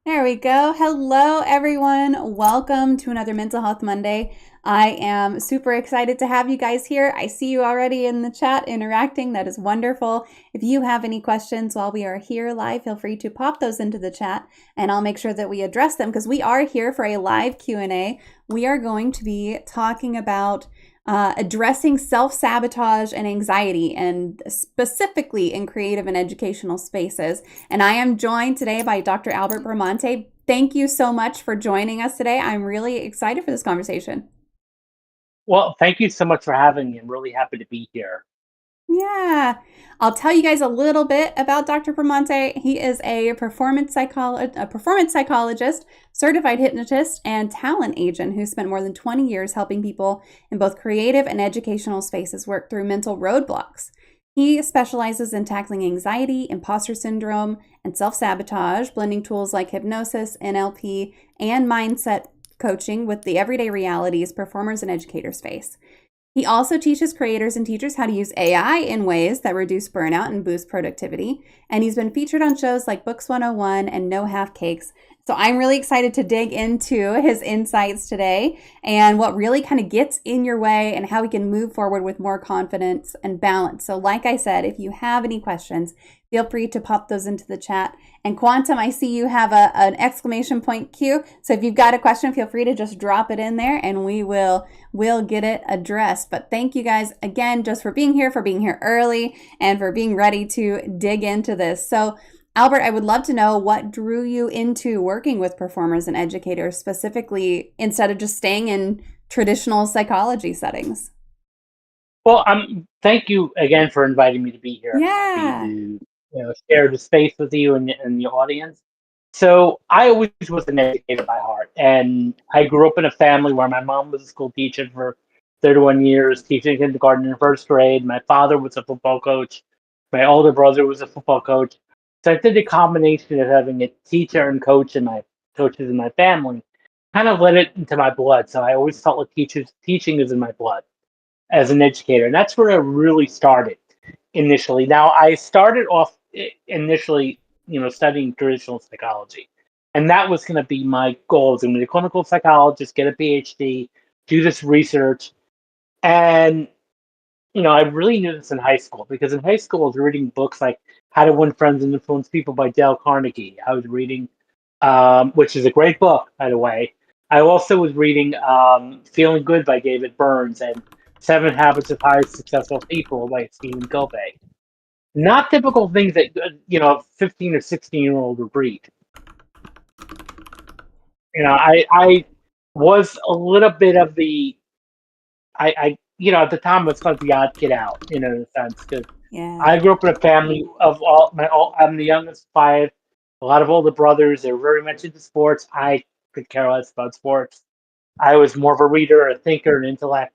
There we go. Hello, everyone. Welcome to another Mental Health Monday. I am super excited to have you guys here. I see you already in the chat interacting. That is wonderful. If you have any questions while we are here live, feel free to pop those into the chat and I'll make sure that we address them because we are here for a live Q&A. We are going to be talking about addressing self-sabotage and anxiety, and specifically in creative and educational spaces. And I am joined today by Dr. Albert Bramante. Thank you so much for joining us today. I'm really excited for this conversation. Well, thank you so much for having me. I'm really happy to be here. Yeah, I'll tell you guys a little bit about Dr. Bramante. He is a performance psychologist, certified hypnotist, and talent agent who spent more than 20 years helping people in both creative and educational spaces work through mental roadblocks. He specializes in tackling anxiety, imposter syndrome, and self-sabotage, blending tools like hypnosis, NLP, and mindset coaching with the everyday realities performers and educators face. He also teaches creators and teachers how to use AI in ways that reduce burnout and boost productivity. And he's been featured on shows like Books 101 and No Half Cakes. So I'm really excited to dig into his insights today and what really kind of gets in your way and how we can move forward with more confidence and balance. So like I said, if you have any questions, feel free to pop those into the chat. And Quantum, I see you have an exclamation point cue. So if you've got a question, feel free to just drop it in there and we'll get it addressed. But thank you guys again just for being here early, and for being ready to dig into this. So Albert, I would love to know what drew you into working with performers and educators specifically instead of just staying in traditional psychology settings. Well, thank you again for inviting me to be here. I'm happy Yeah. to share the space with you and the audience. So I always was an educator by heart, and I grew up in a family where my mom was a school teacher for 31 years, teaching kindergarten and first grade. My father was a football coach. My older brother was a football coach. So I did a combination of having a teacher and coaches in my family, kind of let it into my blood. So I always felt like teaching is in my blood as an educator. And that's where I really started initially. Now, I started off initially, studying traditional psychology. And that was going to be my goal. I was going to be a clinical psychologist, get a PhD, do this research. And, I really knew this in high school because in high school, I was reading books like How to Win Friends and Influence People by Dale Carnegie. I was reading, which is a great book, by the way. I also was reading Feeling Good by David Burns and Seven Habits of Highly Successful People by Stephen Covey. Not typical things that, 15 or 16-year-old would read. I was a little bit of at the time, it's called the odd kid out, in a sense, because Yeah. I grew up in a family of I'm the youngest of five, a lot of older brothers. They were very much into sports. I could care less about sports. I was more of a reader, a thinker, an intellect.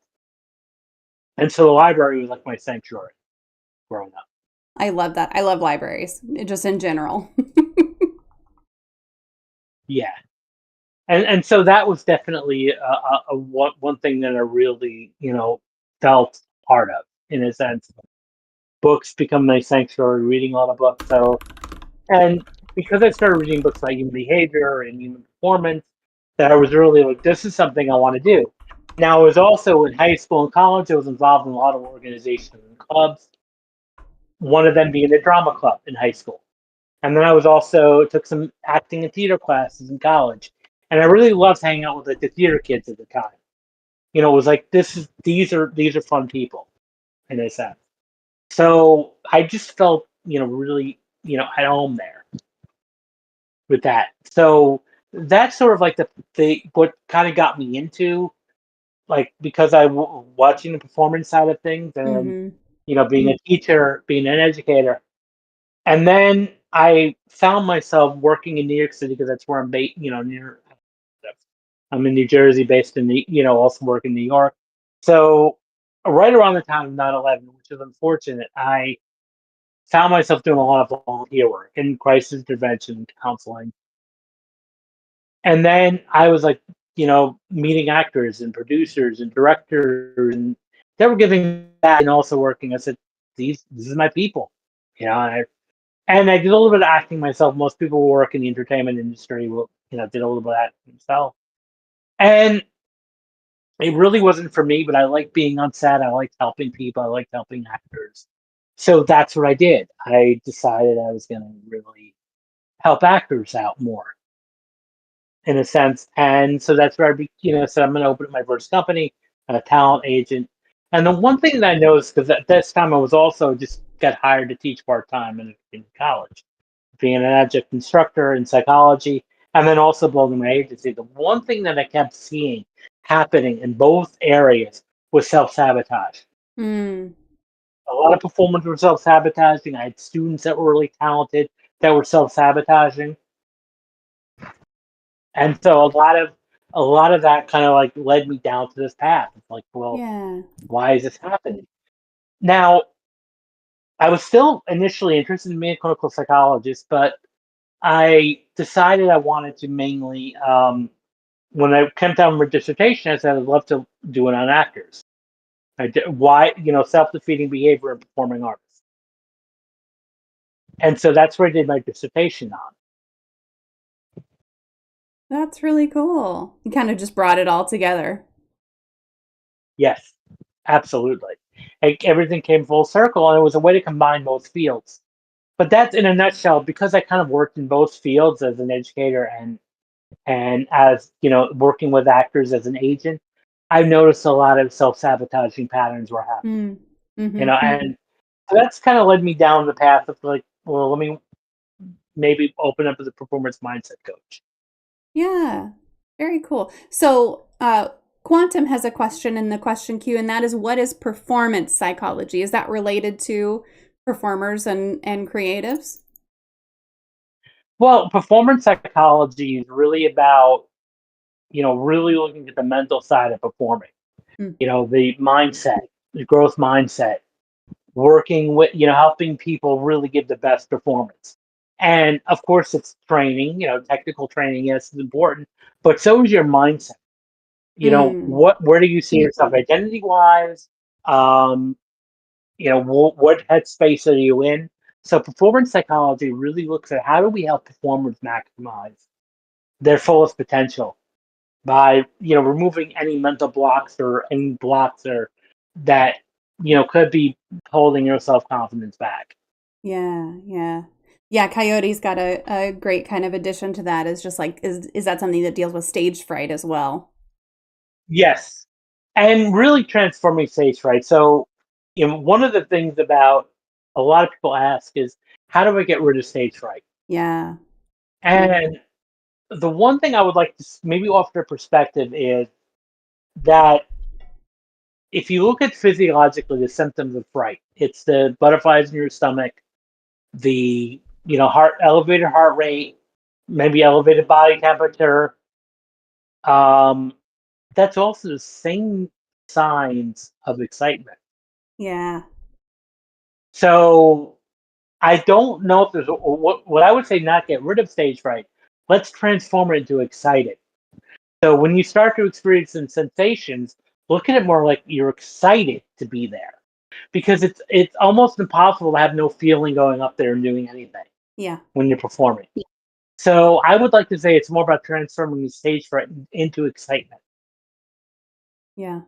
And so the library was like my sanctuary growing up. I love that. I love libraries just in general. Yeah. And so that was definitely one thing that I really, felt part of, in a sense. Books become my sanctuary, reading a lot of books. And because I started reading books about human behavior and human performance, that I was really like, this is something I want to do. Now, I was also in high school and college, I was involved in a lot of organizations and clubs, one of them being the drama club in high school. And then I was also took some acting and theater classes in college. And I really loved hanging out with like the theater kids at the time. It was like these are fun people in a sense. So I just felt, really, at home there with that. So that's sort of like the what kind of got me into, like, because watching the performance side of things, and Hmm. being a teacher, being an educator. And then I found myself working in New York City because that's where I'm based, near. I'm in New Jersey, based in also work in New York. So right around the time of 9/11, which is unfortunate, I found myself doing a lot of volunteer work in crisis intervention counseling. And then I was like, meeting actors and producers and directors, and they were giving that and also working. I said, this is my people, and And I did a little bit of acting myself. Most people who work in the entertainment industry will, did a little bit of acting themselves. And it really wasn't for me, but I like being on set. I liked helping people. I liked helping actors. So that's what I did. I decided I was going to really help actors out more in a sense. And so that's where said I'm going to open up my first company, a talent agent. And the one thing that I noticed, because at this time I was also just got hired to teach part time in college, being an adjunct instructor in psychology, and then also building my agency. The one thing that I kept seeing happening in both areas was self sabotage. Mm. A lot of performers were self sabotaging. I had students that were really talented that were self sabotaging, and so a lot of that kind of like led me down to this path. It's like, well, Yeah. why is this happening? Now, I was still initially interested in being a clinical psychologist, but I decided I wanted to mainly, when I came down with dissertation, I said I'd love to do it on actors. Why, self-defeating behavior in performing arts. And so that's where I did my dissertation on. That's really cool. You kind of just brought it all together. Yes, absolutely. Like everything came full circle, and it was a way to combine both fields. But that's in a nutshell, because I kind of worked in both fields as an educator and as working with actors as an agent. I've noticed a lot of self-sabotaging patterns were happening. Mm. Mm-hmm. And so that's kind of led me down the path of like, well, let me maybe open up as a performance mindset coach. Yeah. Very cool. So, Quantum has a question in the question queue, and that is, what is performance psychology? Is that related to performers and creatives? Well, performance psychology is really about, really looking at the mental side of performing, Mm. the mindset, the growth mindset, working with, helping people really give the best performance. And of course, it's training, technical training, yes, is important, but so is your mindset. Mm. Where do you see yourself identity wise? Um, what headspace are you in? So performance psychology really looks at how do we help performers maximize their fullest potential by removing any mental blocks or any blocks or that could be holding your self-confidence back. Yeah, yeah. Yeah, Coyote's got a great kind of addition to that. Is just like, is that something that deals with stage fright as well? Yes, and really transforming stage fright. So one of the things about a lot of people ask is, how do I get rid of stage fright? Yeah. And the one thing I would like to maybe offer perspective is that if you look at physiologically the symptoms of fright, it's the butterflies in your stomach, the heart elevated heart rate, maybe elevated body temperature. Um, that's also the same signs of excitement. Yeah. So I don't know if there's what I would say, not get rid of stage fright. Let's transform it into excited. So when you start to experience some sensations, look at it more like you're excited to be there, because it's almost impossible to have no feeling going up there and doing anything Yeah. when you're performing. So I would like to say it's more about transforming the stage fright into excitement. Yeah.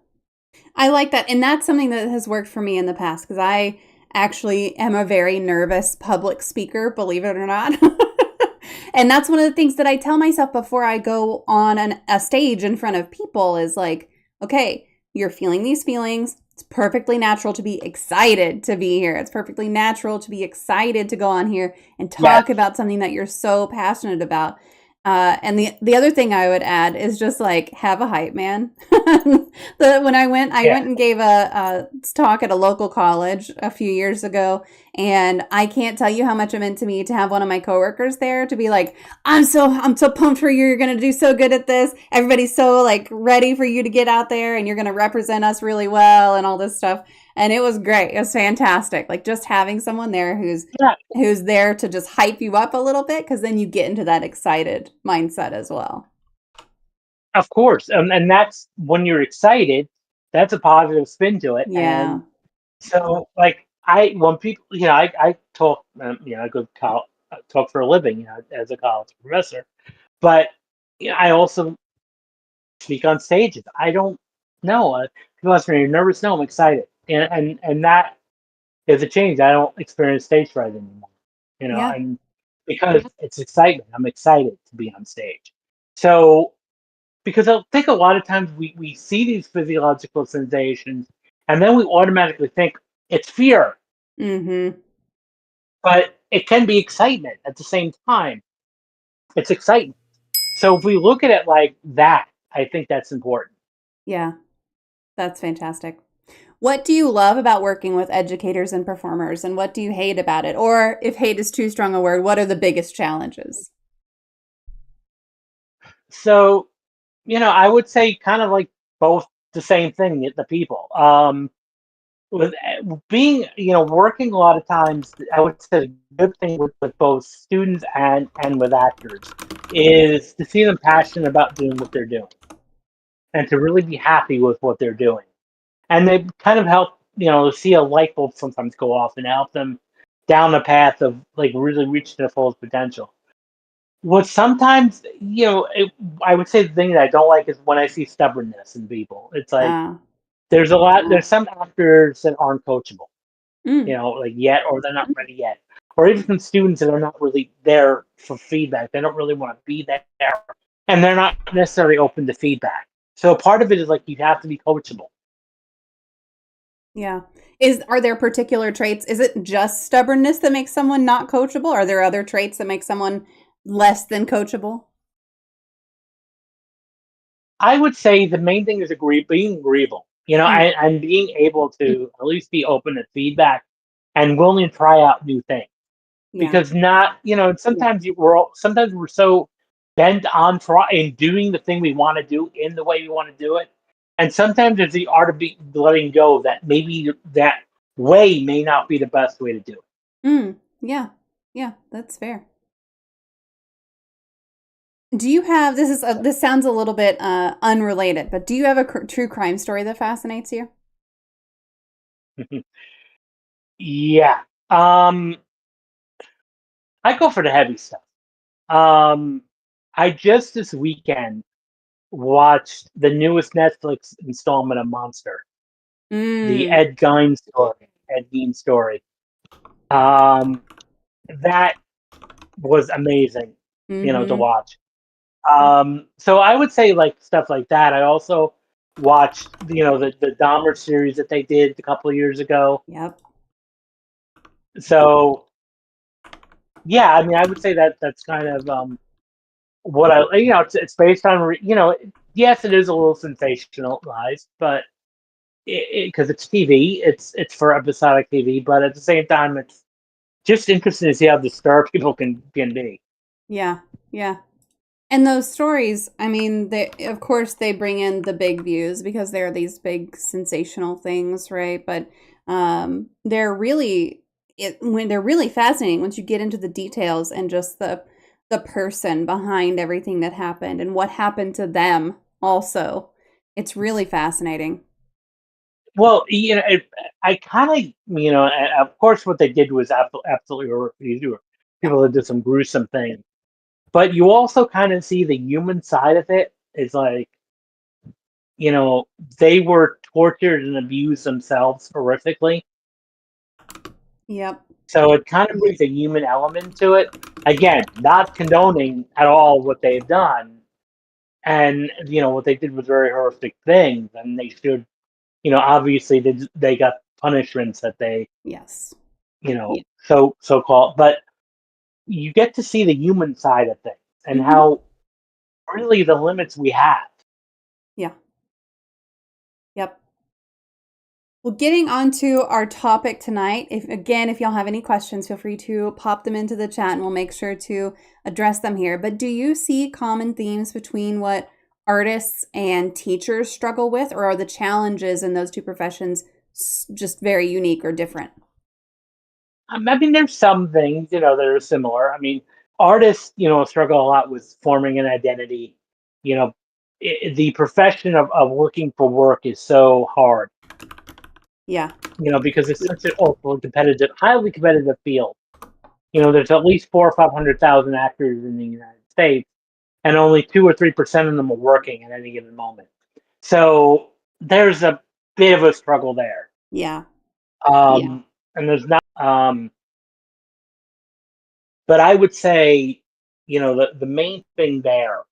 I like that. And that's something that has worked for me in the past, because I actually am a very nervous public speaker, believe it or not. And that's one of the things that I tell myself before I go on a stage in front of people is like, okay, you're feeling these feelings. It's perfectly natural to be excited to be here. It's perfectly natural to be excited to go on here and Yes, talk about something that you're so passionate about. And the other thing I would add is just like, have a hype man. When I yeah, went and gave a talk at a local college a few years ago, and I can't tell you how much it meant to me to have one of my coworkers there to be like, I'm so pumped for you. You're gonna do so good at this. Everybody's so like ready for you to get out there, and you're gonna represent us really well, and all this stuff. And it was great. It was fantastic. Like, just having someone there yeah, who's there to just hype you up a little bit, because then you get into that excited mindset as well. of course. And that's when you're excited. That's a positive spin to it. Yeah. And so, like, when people, I talk, I go talk for a living, as a college professor, but I also speak on stages. I don't know. People ask me, "You're nervous?" No, I'm excited, and that is a change. I don't experience stage fright anymore, Yeah. and because it's excitement. I'm excited to be on stage. So because I think a lot of times we see these physiological sensations, and then we automatically think it's fear, Mm-hmm. but it can be excitement at the same time. It's excitement. So if we look at it like that, I think that's important. Yeah. That's fantastic. What do you love about working with educators and performers, and what do you hate about it? Or if hate is too strong a word, what are the biggest challenges? So, I would say kind of like both the same thing, the people. With being, working a lot of times, I would say the good thing with both students and with actors is to see them passionate about doing what they're doing and to really be happy with what they're doing. And they kind of help, see a light bulb sometimes go off and help them down the path of like really reaching their fullest potential. What sometimes, I would say the thing that I don't like is when I see stubbornness in people. It's like Uh, there's some actors that aren't coachable, mm, like yet, or they're not ready yet. Or even some students that are not really there for feedback. They don't really want to be there, and they're not necessarily open to feedback. So part of it is like you have to be coachable. yeah. Are there particular traits? Is it just stubbornness that makes someone not coachable? Are there other traits that make someone less than coachable? I would say the main thing is being agreeable, Mm, and being able to at least be open to feedback and willing to try out new things. yeah. Because not, sometimes sometimes we're so bent on in doing the thing we want to do in the way we want to do it, and sometimes there's the art of letting go that maybe that way may not be the best way to do it. Yeah. Yeah, that's fair. Do you have So, this sounds a little bit unrelated, but do you have a true crime story that fascinates you? yeah, I go for the heavy stuff. Um, I just this weekend watched the newest Netflix installment of Monster, the Mm. Ed Gein story. Um, that was amazing, to Mhm. watch. So I would say like stuff like that. I also watched, the Dahmer series that they did a couple of years ago. Yep. So yeah, I mean, I would say that that's kind of what it's based on. Yes, it is a little sensationalized, but because it's TV, it's for episodic TV, but at the same time, it's just interesting to see how disturbed people can be. Yeah. Yeah. And those stories, I mean, they of course they bring in the big views because they're these big sensational things, right? But when they're really fascinating once you get into the details and just the person behind everything that happened and what happened to them also. It's really fascinating. Well, I kind of, of course, what they did was absolutely horrific. Yeah. People that did some gruesome things, but you also kind of see the human side of it. It's like, you know, they were tortured and abused themselves horrifically. Yep. So it kind of brings a human element to it. Again, not condoning at all what they've done. And, what they did was very horrific things. And they should, obviously they got punishments that they, Yes. so called. But you get to see the human side of things and Mhm. how really the limits we have. Yeah. Yep. Well, getting on to our topic tonight, if y'all have any questions, feel free to pop them into the chat and we'll make sure to address them here. But do you see common themes between what artists and teachers struggle with, or are the challenges in those two professions just very unique or different? I mean, there's some things, that are similar. I mean, artists, struggle a lot with forming an identity. You know, the profession of looking for work is so hard. Yeah. Because it's such an awful competitive, highly competitive field. There's at least 400,000 or 500,000 actors in the United States, and only 2 or 3% of them are working at any given moment. So there's a bit of a struggle there. Yeah. And there's not, but I would say, the main thing there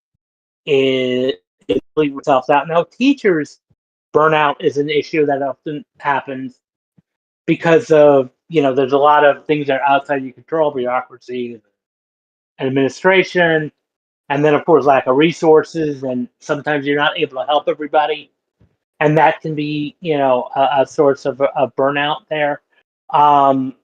is really yourself out. Now, teachers burnout is an issue that often happens because of, there's a lot of things that are outside your control, bureaucracy, administration, and then of course lack of resources, and sometimes you're not able to help everybody, and that can be, a source of burnout there. And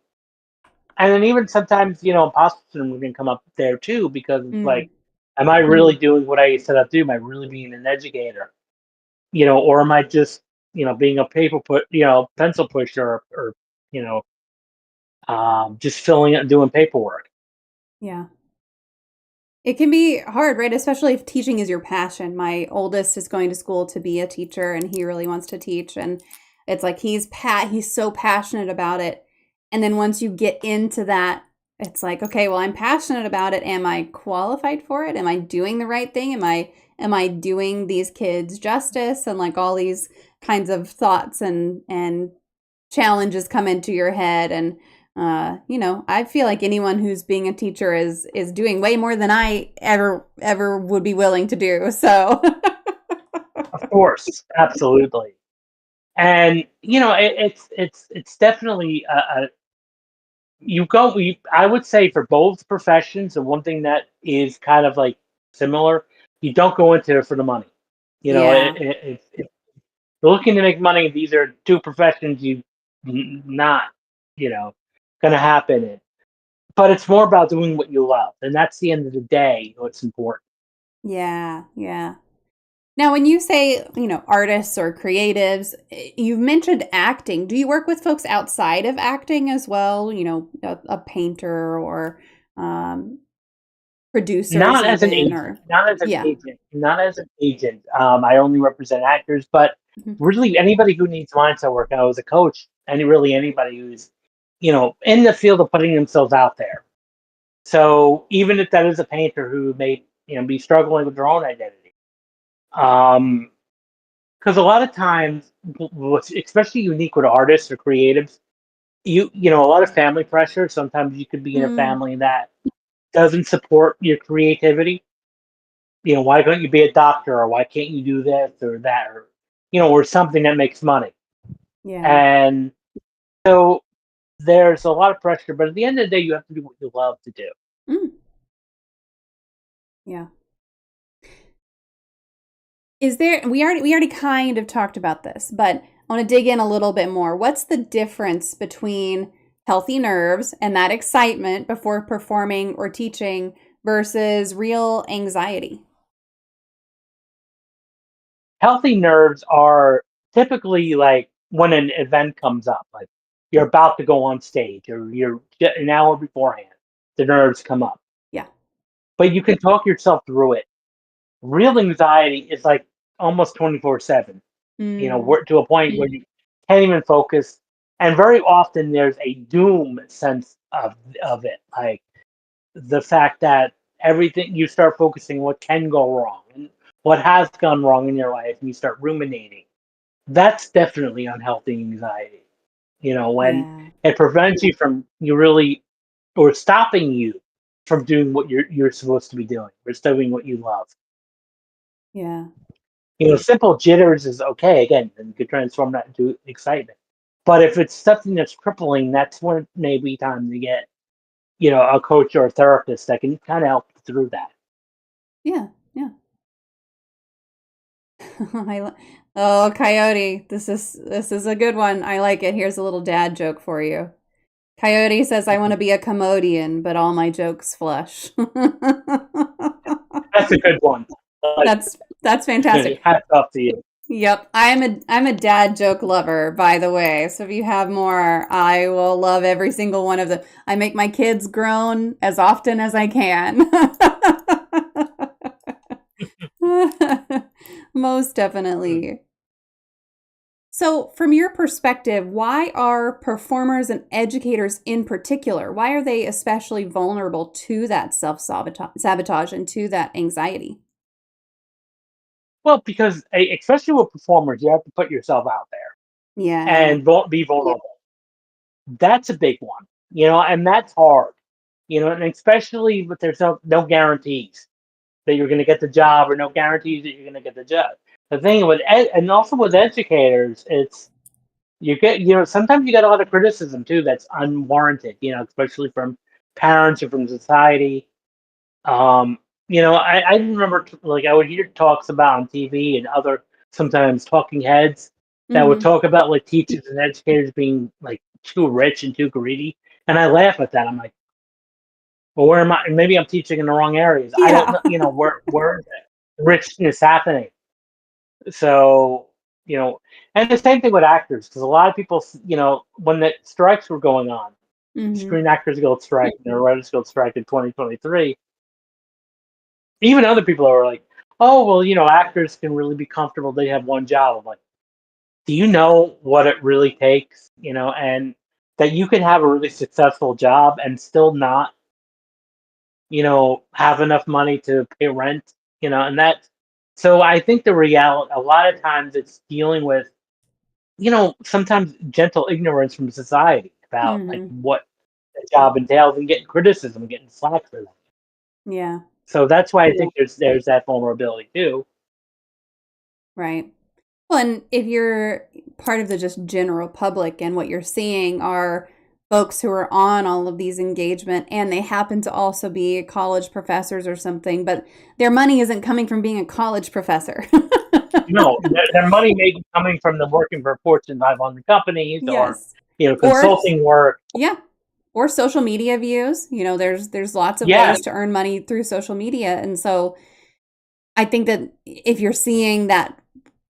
then even sometimes, imposter syndrome can come up there too, because it's like, am I really doing what I set out to do? Am I really being an educator? Or am I just, being a pencil pusher, or just filling it and doing paperwork? Yeah. It can be hard, right? Especially if teaching is your passion. My oldest is going to school to be a teacher, and he really wants to teach. And it's like he's so passionate about it. And then once you get into that, it's like, okay, well, I'm passionate about it. Am I qualified for it? Am I doing the right thing? Am I doing these kids justice? And like all these kinds of thoughts and challenges come into your head. And I feel like anyone who's being a teacher is doing way more than I ever would be willing to do. So Of course, absolutely. And it's definitely I would say for both professions, and one thing that is kind of like similar, you don't go into it for the money. yeah, If you're looking to make money, these are two professions not, going to happen. But it's more about doing what you love, and that's the end of the day what's important. yeah, yeah. Now, when you say, artists or creatives, you've mentioned acting. Do you work with folks outside of acting as well? A painter or producers Not as an even, agent, or not as an yeah. agent, not as an agent. I only represent actors, but Mhm. really anybody who needs mindset work. I was a coach, and really anybody who's, in the field of putting themselves out there. So even if that is a painter who may, be struggling with their own identity, because a lot of times, what's especially unique with artists or creatives, a lot of family pressure. Sometimes you could be in a Mm, family that doesn't support your creativity. Why can't you be a doctor, or why can't you do this or that, or or something that makes money? yeah. And so there's a lot of pressure, but at the end of the day, you have to do what you love to do. Mm, yeah. Is there we already kind of talked about this, but I want to dig in a little bit more. What's the difference between healthy nerves and that excitement before performing or teaching versus real anxiety? Healthy nerves are typically like when an event comes up, like you're about to go on stage, or you're an hour beforehand, the nerves come up, Yeah. but you can talk yourself through it. Real anxiety is like almost 24/7. Mm, We're to a point where you can't even focus, and very often there's a doom sense of it, like the fact that everything, you start focusing what can go wrong and what has gone wrong in your life, and you start ruminating. That's definitely unhealthy anxiety. When yeah. it prevents you from, you really, or stopping you from doing what you're supposed to be doing, or doing what you love. Yeah. Simple jitters is okay. Again, and you could transform that into excitement. But if it's something that's crippling, that's when it may be time to get, a coach or a therapist that can kind of help you through that. Yeah. Yeah. Oh, Coyote, this is a good one. I like it. Here's a little dad joke for you. Coyote says, "I want to be a commodian, but all my jokes flush." That's a good one. Like, That's fantastic. hats off to you. Yep, I'm a dad joke lover, by the way. So if you have more, I will love every single one of them. I make my kids groan as often as I can. Most definitely. So, from your perspective, why are performers and educators in particular, why are they especially vulnerable to that self-sabotage and to that anxiety? Well, because especially with performers, you have to put yourself out there Yeah. and be vulnerable. That's a big one, and that's hard, and especially with there's no guarantees that you're going to get the job, or no guarantees that you're going to get the job. The thing with and also with educators, it's you get sometimes you get a lot of criticism too that's unwarranted, especially from parents or from society. Um, I remember like I would hear talks about on TV and other sometimes talking heads that would Mhm. talk about like teachers and educators being like too rich and too greedy, and I laugh at that. I'm like, well, where am I? Maybe I'm teaching in the wrong areas. I don't Yeah. know, where is that richness happening? So, and the same thing with actors, because a lot of people, when the strikes were going on, Mhm. Screen Actors Guild strike and the Writers Guild strike in 2023, even other people are like, oh, well, actors can really be comfortable. They have one job. I'm like, do you know what it really takes? And that you can have a really successful job and still not, have enough money to pay rent, and that. So I think the reality, a lot of times it's dealing with, sometimes gentle ignorance from society about like Mhm. what the job entails and getting criticism and getting slack for that. Yeah. So that's why I think there's that vulnerability too. Right. Well, and if you're part of the just general public and what you're seeing are folks who are on all of these engagement and they happen to also be college professors or something, but their money isn't coming from being a college professor. No, their money may be coming from them working for Fortune 500 companies or, Yes. Or consulting work. yeah, or social media views. There's lots of Yeah, ways to earn money through social media. And so I think that if you're seeing that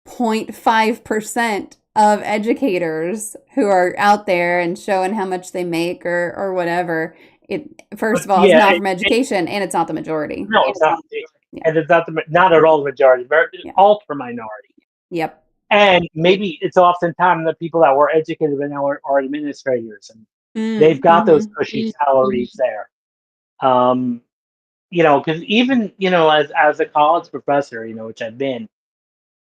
0.5% of educators who are out there and showing how much they make or whatever, it first but of all is yeah, not from education and it's not the majority. no, it's not, Yeah. and it's not at all the majority, very Yeah. ultra minority. Yep. And maybe it's oftentimes the people that were educated but now are administrators, and they've got those Mm-hmm. cushy salaries there. Um, because even as a college professor, which I've been,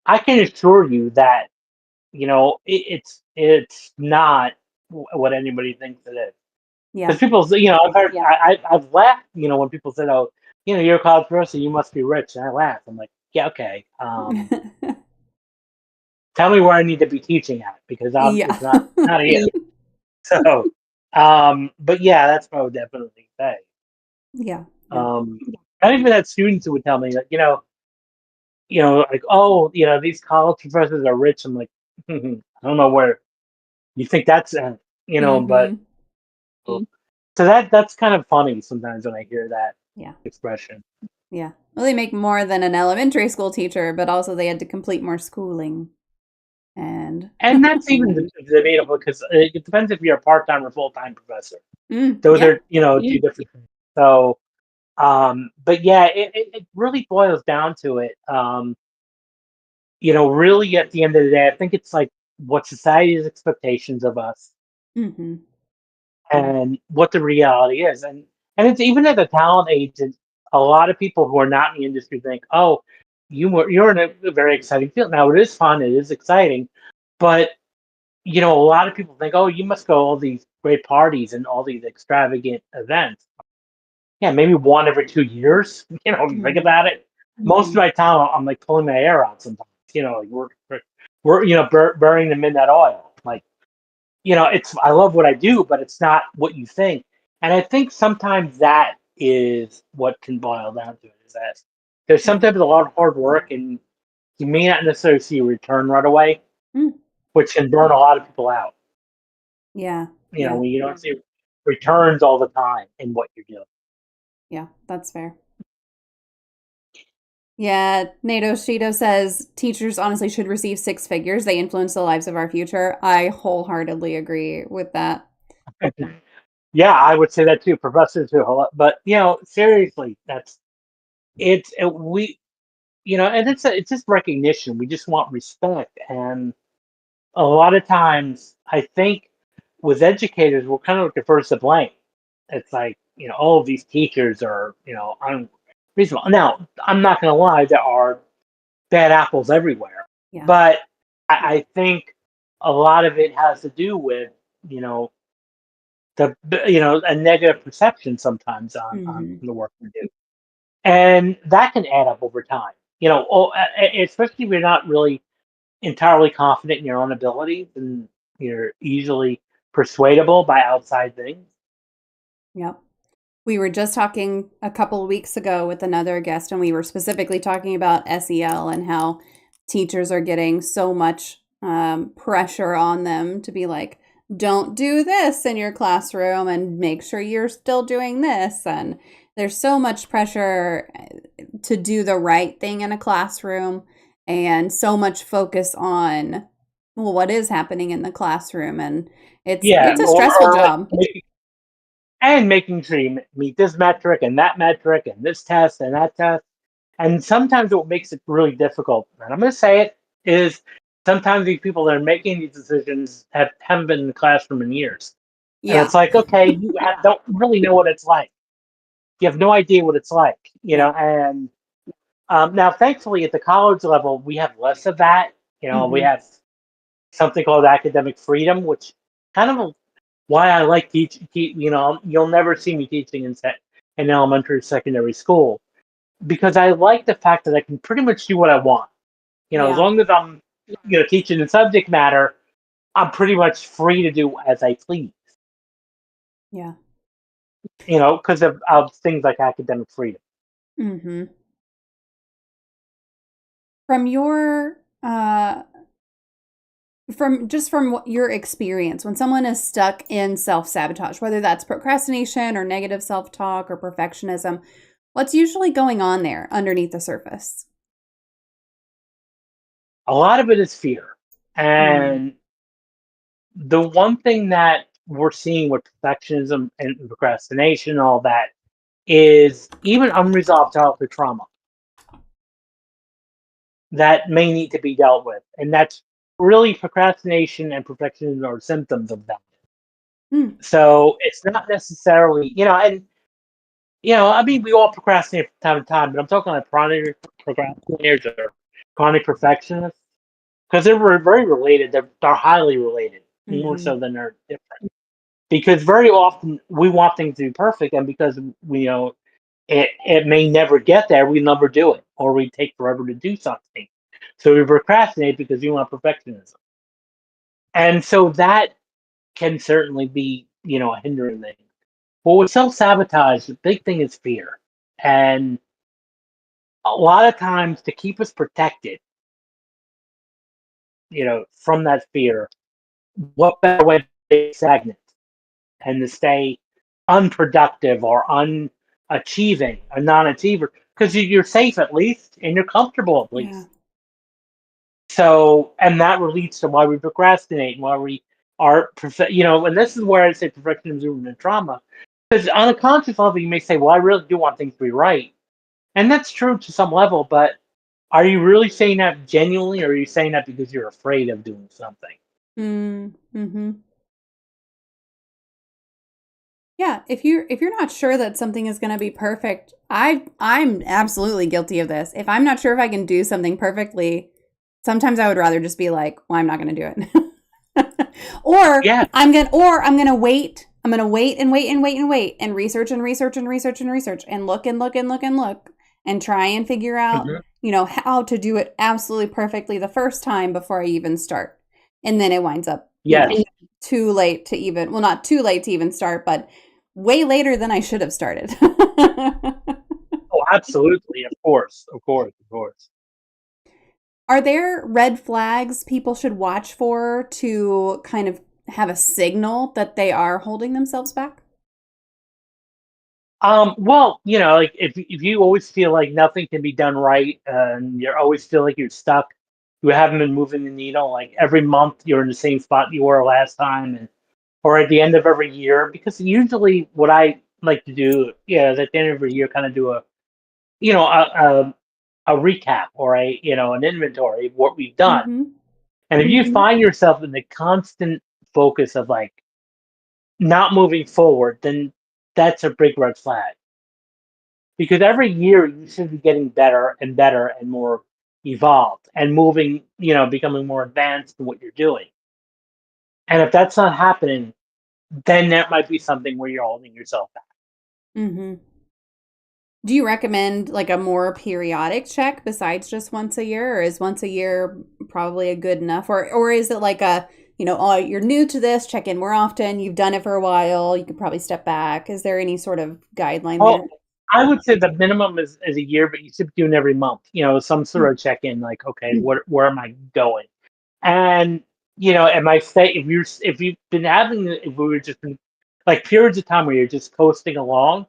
I can assure you that it's not what anybody thinks it is. Yeah. Because people, I've heard, I've laughed, when people said, "Oh, you're a college professor, you must be rich," and I laugh. I'm like, yeah, okay. Tell me where I need to be teaching at, because Yeah. it's not here. So, but yeah, that's what I would definitely say. Yeah. Yeah. Um, I even had students who would tell me, like, like, oh, these college professors are rich. I'm like, I don't know where you think that's at, but Mm-hmm. so that's kind of funny sometimes when I hear that Yeah. expression. Yeah. Well, they make more than an elementary school teacher, but also they had to complete more schooling. And And that's even debatable, because it depends if you're a part-time or full-time professor. Those yeah. are, two different things. So, but yeah, it really boils down to it. Really at the end of the day, I think it's like what society's expectations of us Mm-hmm. and what the reality is. And it's even at the talent agent, a lot of people who are not in the industry think, oh, you're in a very exciting field. Now it is fun, it is exciting, but a lot of people think, oh, you must go to all these great parties and all these extravagant events. Yeah, maybe one every 2 years. If you think Mm-hmm. about it. Most of my time, I'm like pulling my hair out sometimes. Like we're burying the midnight oil. Like, it's I love what I do, but it's not what you think. And I think sometimes that is what can boil down to it, is that there's Yeah. sometimes a lot of hard work, and you may not necessarily see a return right away, Mm. which can burn a lot of people out. Yeah. Yeah. When you don't see returns all the time in what you're doing. Yeah. That's fair. Yeah, NATO Shido says teachers honestly should receive six figures. They influence the lives of our future. I wholeheartedly agree with that. Yeah, I would say that too. Professors do a lot, but seriously, that's we and it's just recognition. We just want respect, and a lot of times, I think with educators, we're kind of like the first to blame. It's like, all of these teachers are, unreasonable. Now, I'm not going to lie, there are bad apples everywhere, Yeah. but I think a lot of it has to do with, you know, a negative perception sometimes on Hmm. the work we do. And that can add up over time. Especially if you're not really entirely confident in your own abilities and you're easily persuadable by outside things. Yep. We were just talking a couple of weeks ago with another guest, and we were specifically talking about SEL and how teachers are getting so much pressure on them to be like, don't do this in your classroom and make sure you're still doing this. And there's so much pressure to do the right thing in a classroom and so much focus on, well, what is happening in the classroom. And Yeah, it's a stressful job. making sure you meet this metric and this test and that test. And sometimes what makes it really difficult, and I'm going to say it, is sometimes these people that are making these decisions haven't been in the classroom in years. And Yeah. it's like, okay, don't really know what it's like. You have no idea what it's like, Yeah. and now, thankfully, at the college level, we have less of that. We Hmm. have something called academic freedom, which kind of why I like teaching. You'll never see me teaching in elementary, secondary school because I like the fact that I can pretty much do what I want. As Yeah. long as I'm, teaching the subject matter, I'm pretty much free to do as I please. Yeah. Because of things like academic freedom. Hmm. From your from your experience, when someone is stuck in self-sabotage, whether that's procrastination or negative self-talk or perfectionism, what's usually going on there underneath the surface? A lot of it is fear, Mm. and the one thing that we're seeing with perfectionism and procrastination and all that is even unresolved childhood trauma that may need to be dealt with. And that's really procrastination and perfectionism are symptoms of that. Mm. So it's not necessarily, I mean, we all procrastinate from time to time, but I'm talking like chronic procrastinators or chronic perfectionists because they're very related. They're highly related, more Hmm. so than they're different. Because very often we want things to be perfect, and because it may never get there, we never do it, or we take forever to do something. So we procrastinate because we want perfectionism, and so that can certainly be a hindering thing. But with self sabotage, the big thing is fear, and a lot of times to keep us protected, from that fear, what better way to stay stagnant and to stay unproductive or unachieving, a non-achiever, because you're safe at least and you're comfortable at Yeah. least. So, and that leads to why we procrastinate and why we and this is where I say perfectionism and trauma. Because on a conscious level, you may say, well, I really do want things to be right. And that's true to some level, but are you really saying that genuinely, or are you saying that because you're afraid of doing something? Mm-hmm. Yeah, if you're not sure that something is going to be perfect, I'm absolutely guilty of this. If I'm not sure if I can do something perfectly, sometimes I would rather just be like, well, I'm not going to do it. Yeah. Or I'm going to wait. I'm going to wait and wait and wait and wait and research and research and research and research and look and look and look and look and try and figure out, Mhm. how to do it absolutely perfectly the first time before I even start. And then it winds up, Yes. too late to even, well, not too late to even start, but way later than I should have started. Oh, absolutely. Of course. Of course. Of course. Are there red flags people should watch for to kind of have a signal that they are holding themselves back? Well, like if you always feel like nothing can be done right, and you always feel like you're stuck, you haven't been moving the needle. Like every month, you're in the same spot you were last time, or at the end of every year. Because usually, what I like to do, is at the end of every year, kind of do a, you know, a recap or an inventory of what we've done. Mhm. And if you Mhm. find yourself in the constant focus of like not moving forward, then that's a big red flag. Because every year you should be getting better and better and more evolved and moving, becoming more advanced in what you're doing. And if that's not happening, then that might be something where you're holding yourself back. Mhm. Do you recommend like a more periodic check besides just once a year, or is once a year probably a good enough, or is it like a, oh, you're new to this, check in more often, you've done it for a while, you could probably step back. Is there any sort of guideline Well, there? I would say the minimum is a year, but you should be doing every month, some sort Mm. of check in, like, okay, where am I going? And, am I stay if you've been having if we were just been like periods of time where you're just coasting along,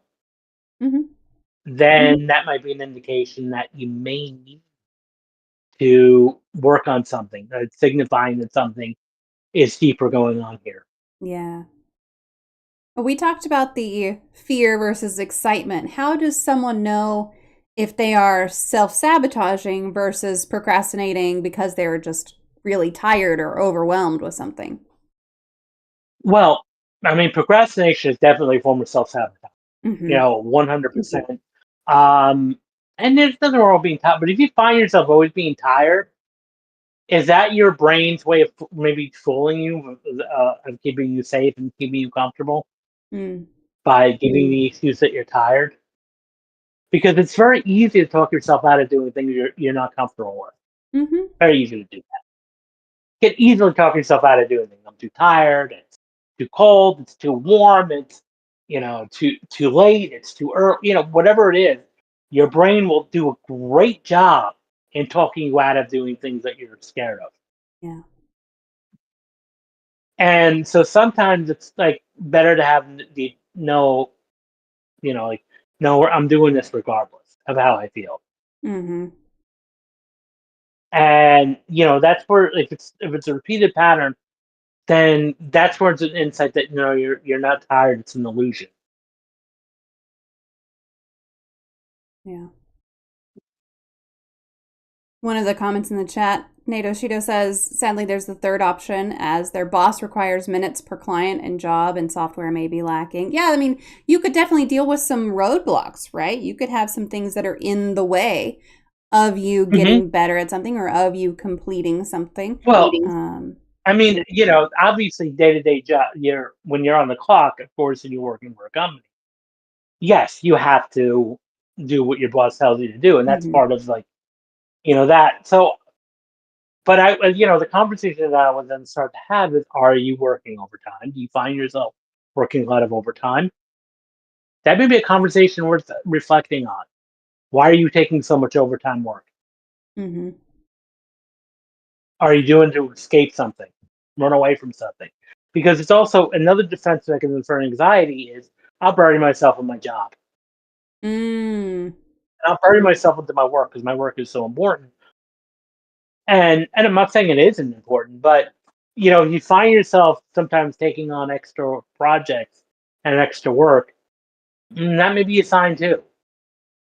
Mhm. then that might be an indication that you may need to work on something, signifying that something is deeper going on here. Yeah. Well, we talked about the fear versus excitement. How does someone know if they are self-sabotaging versus procrastinating because they're just really tired or overwhelmed with something? Well, I mean, procrastination is definitely a form of self sabotage. Mhm. 100%. Um, and there's nothing wrong with being tired, but if you find yourself always being tired, is that your brain's way of maybe fooling you, of keeping you safe and keeping you comfortable Mm. by giving the excuse that you're tired? Because it's very easy to talk yourself out of doing things you're not comfortable with. Mhm. Very easy to do that. You can easily talk yourself out of doing things. I'm too tired. It's too cold. It's too warm. It's too late. It's too early. Whatever it is, your brain will do a great job in talking you out of doing things that you're scared of. Yeah. And so sometimes it's like better to have the no, like no, I'm doing this regardless of how I feel. Mhm. And that's where if it's a repeated pattern, then that's where it's an insight that you're not tired. It's an illusion. Yeah. One of the comments in the chat, Nato Shido says, sadly, there's the third option as their boss requires minutes per client and job and software may be lacking. Yeah, I mean, you could definitely deal with some roadblocks, right? You could have some things that are in the way of you Hmm. getting better at something or of you completing something. Well, Um, I mean, obviously, day to day job. When you're on the clock, of course, and you're working for a company. Yes, you have to do what your boss tells you to do, and that's mhm, part of like that. So, but the conversation that I would then start to have is: Are you working overtime? Do you find yourself working a lot of overtime? That may be a conversation worth reflecting on. Why are you taking so much overtime work? mhm, Are you doing to escape something, run away from something? Because it's also another defense mechanism for anxiety is I'll bury myself in my job. mm, And I'll bury myself into my work because my work is so important. And I'm not saying it isn't important, but you find yourself sometimes taking on extra projects and extra work, that may be a sign too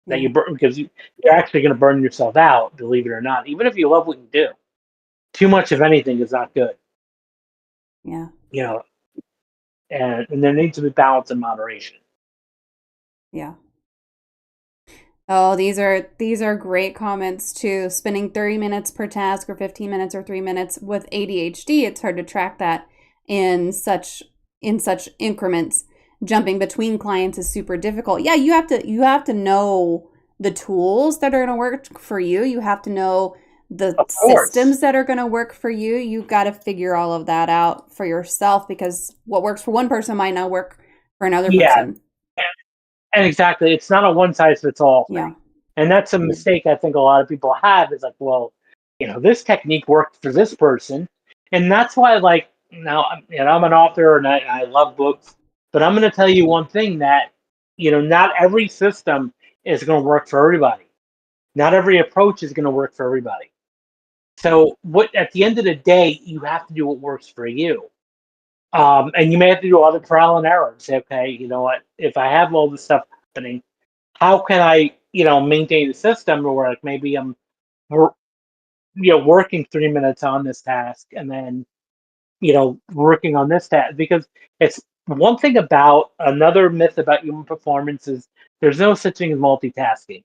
that yeah, because you're actually going to burn yourself out, believe it or not. Even if you love what you do, too much of anything is not good. yeah, You know, and there needs to be balance and moderation. yeah. Oh, these are great comments too. Spending 30 minutes per task or 15 minutes or 3 minutes with ADHD, it's hard to track that in such increments. Jumping between clients is super difficult. Yeah, you have to know the tools that are going to work for you. You have to know the Of course. systems that are going to work for you. You've got to figure all of that out for yourself because what works for one person might not work for another Yeah, person. and exactly. It's not a one size fits all Yeah. thing. And that's a mistake I think a lot of people have is like, well, this technique worked for this person. And that's why, like, now, I'm an author and I love books, but I'm going to tell you one thing that, not every system is going to work for everybody. Not every approach is going to work for everybody. So, at the end of the day, you have to do what works for you. And you may have to do other trial and error. Say, okay, you know what? If I have all this stuff happening, how can I, maintain the system where like maybe I'm working 3 minutes on this task and then, working on this task, because it's one thing about another myth about human performance is there's no such thing as multitasking.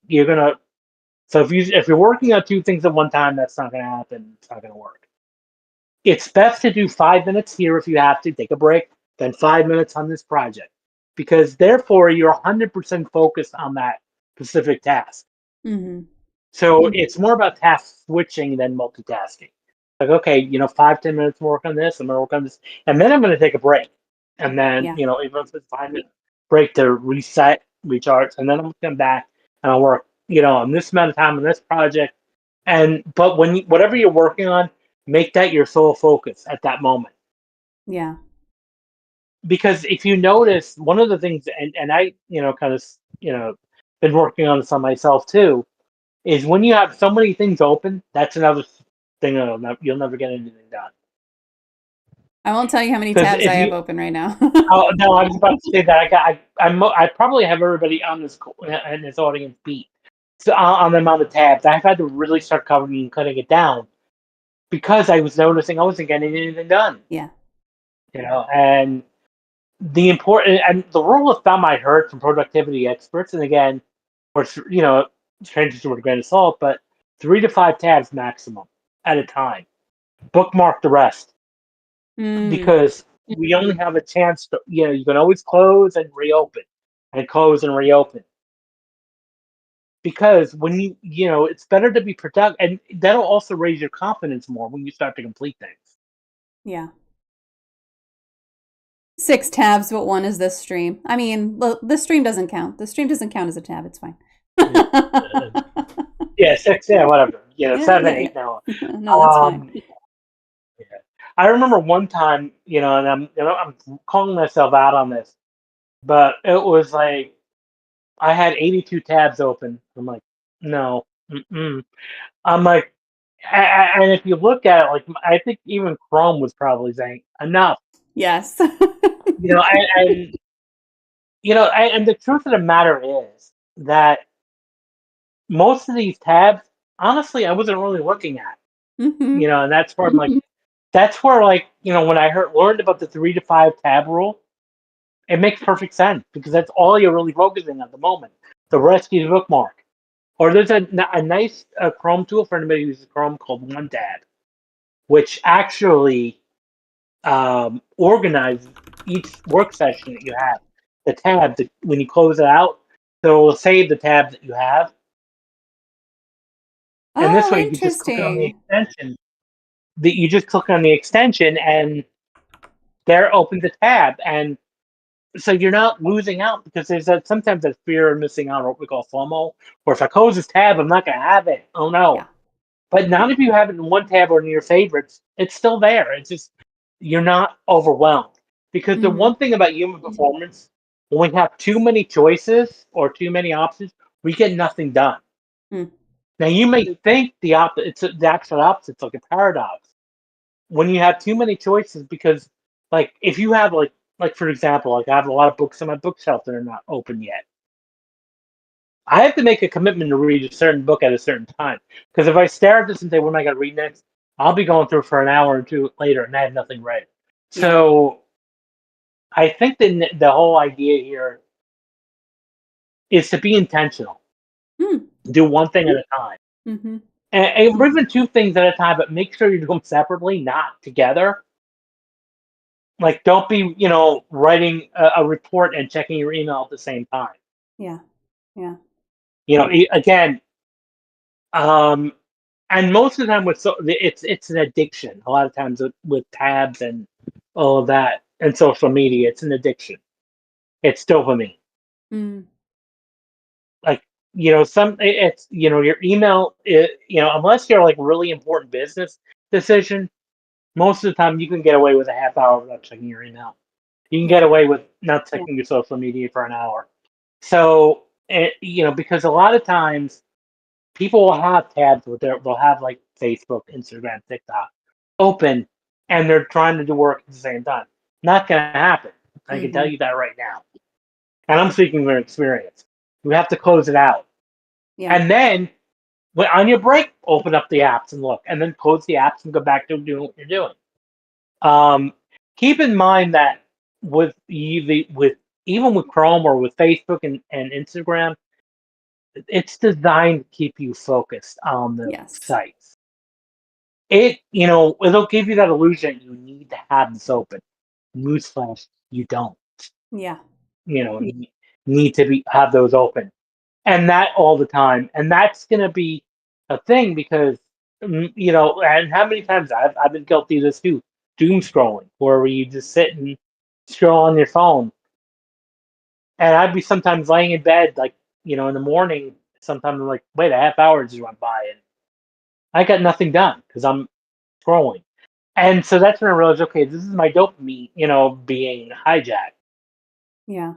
So if you're working on two things at one time, that's not going to happen. It's not going to work. It's best to do 5 minutes here if you have to take a break, then 5 minutes on this project, because therefore you're 100% focused on that specific task. Mm-hmm. So it's more about task switching than multitasking. Like, okay, 5-10 minutes to work on this, I'm gonna work on this, and then I'm gonna take a break, and then Yeah. even if it's 5 minute break to reset, recharge, and then I'm gonna come back and I'll work, on this amount of time on this project, but whatever you're working on, make that your sole focus at that moment. Yeah. Because if you notice, one of the things, and I, kind of, been working on this on myself too, is when you have so many things open, that's another thing you'll never get anything done. I won't tell you how many Because tabs I if have you, open right now. oh no, I was about to say that I probably have everybody on this in this audience beat on the amount of tabs. I've had to really start cutting it down because I was noticing I wasn't getting anything done. Yeah. And the rule of thumb I heard from productivity experts, and again, or changes to a grain of salt, but 3 to 5 tabs maximum at a time. Bookmark the rest, because we only have a chance to, you can always close and reopen, and close and reopen. Because when it's better to be productive, and that'll also raise your confidence more when you start to complete things. Yeah. 6 tabs, but 1 is this stream. I mean, this stream doesn't count. The stream doesn't count as a tab. It's fine. Yeah, 6, whatever. 7, 8 now. No, that's fine. Yeah. I remember one time, and I'm calling myself out on this, but it was like I had 82 tabs open. I'm like, no, I'm like, and if you look at it, like I think even Chrome was probably saying enough. Yes. And the truth of the matter is that most of these tabs, honestly, I wasn't really looking at. Mm-hmm. And that's where when I learned about the 3 to 5 tab rule, it makes perfect sense, because that's all you're really focusing on at the moment. The rest you bookmark. Or there's a nice Chrome tool for anybody who uses Chrome called OneTab, which actually organizes each work session that you have. The tab, when you close it out, so it will save the tabs that you have. And this Oh, way you can just click on the interesting. extension. You just click on the extension, and there opens a tab. And so you're not losing out, because there's sometimes that fear of missing out, or what we call FOMO, or if I close this tab, I'm not going to have it. Oh no. Yeah. But not if you have it in one tab or in your favorites. It's still there. It's just you're not overwhelmed. Because the one thing about human performance, when we have too many choices or too many options, we get nothing done. Mm. Now you may think it's the actual opposite. It's like a paradox. When you have too many choices, because if you have for example, I have a lot of books on my bookshelf that are not open yet. I have to make a commitment to read a certain book at a certain time. Because if I stare at this and say, what am I going to read next? I'll be going through for an hour or two later and I have nothing read. Yeah. So I think the whole idea here is to be intentional. Do one thing at a time. Mm-hmm. And even 2 things at a time, but make sure you do them separately, not together. Don't be, writing a report and checking your email at the same time. Yeah. Yeah. Again, and most of the time it's an addiction. A lot of times with tabs and all of that and social media, it's an addiction. It's dopamine. Mm. It's your email. Unless you're really important business decision, most of the time you can get away with a half hour without checking your email. You can get away with not checking your social media for an hour. So because a lot of times people will have tabs they'll have Facebook, Instagram, TikTok open, and they're trying to do work at the same time. Not going to happen. I can tell you that right now. And I'm speaking from experience. We have to close it out. Yeah. And then on your break, open up the apps and look, and then close the apps and go back to doing what you're doing. Keep in mind that with even with Chrome or with Facebook and Instagram, it's designed to keep you focused on the Yes. sites. It'll give you that illusion you need to have this open. Newsflash, you don't. Yeah. You need to have those open, and that all the time, and that's gonna be a thing because and how many times I've been guilty of this too, doom scrolling, where you just sit and scroll on your phone, and I'd be sometimes laying in bed like in the morning. Sometimes I'm like, wait, a half hour just went by and I got nothing done because I'm scrolling. And so that's when I realized, okay, this is my dopamine, being hijacked. Yeah.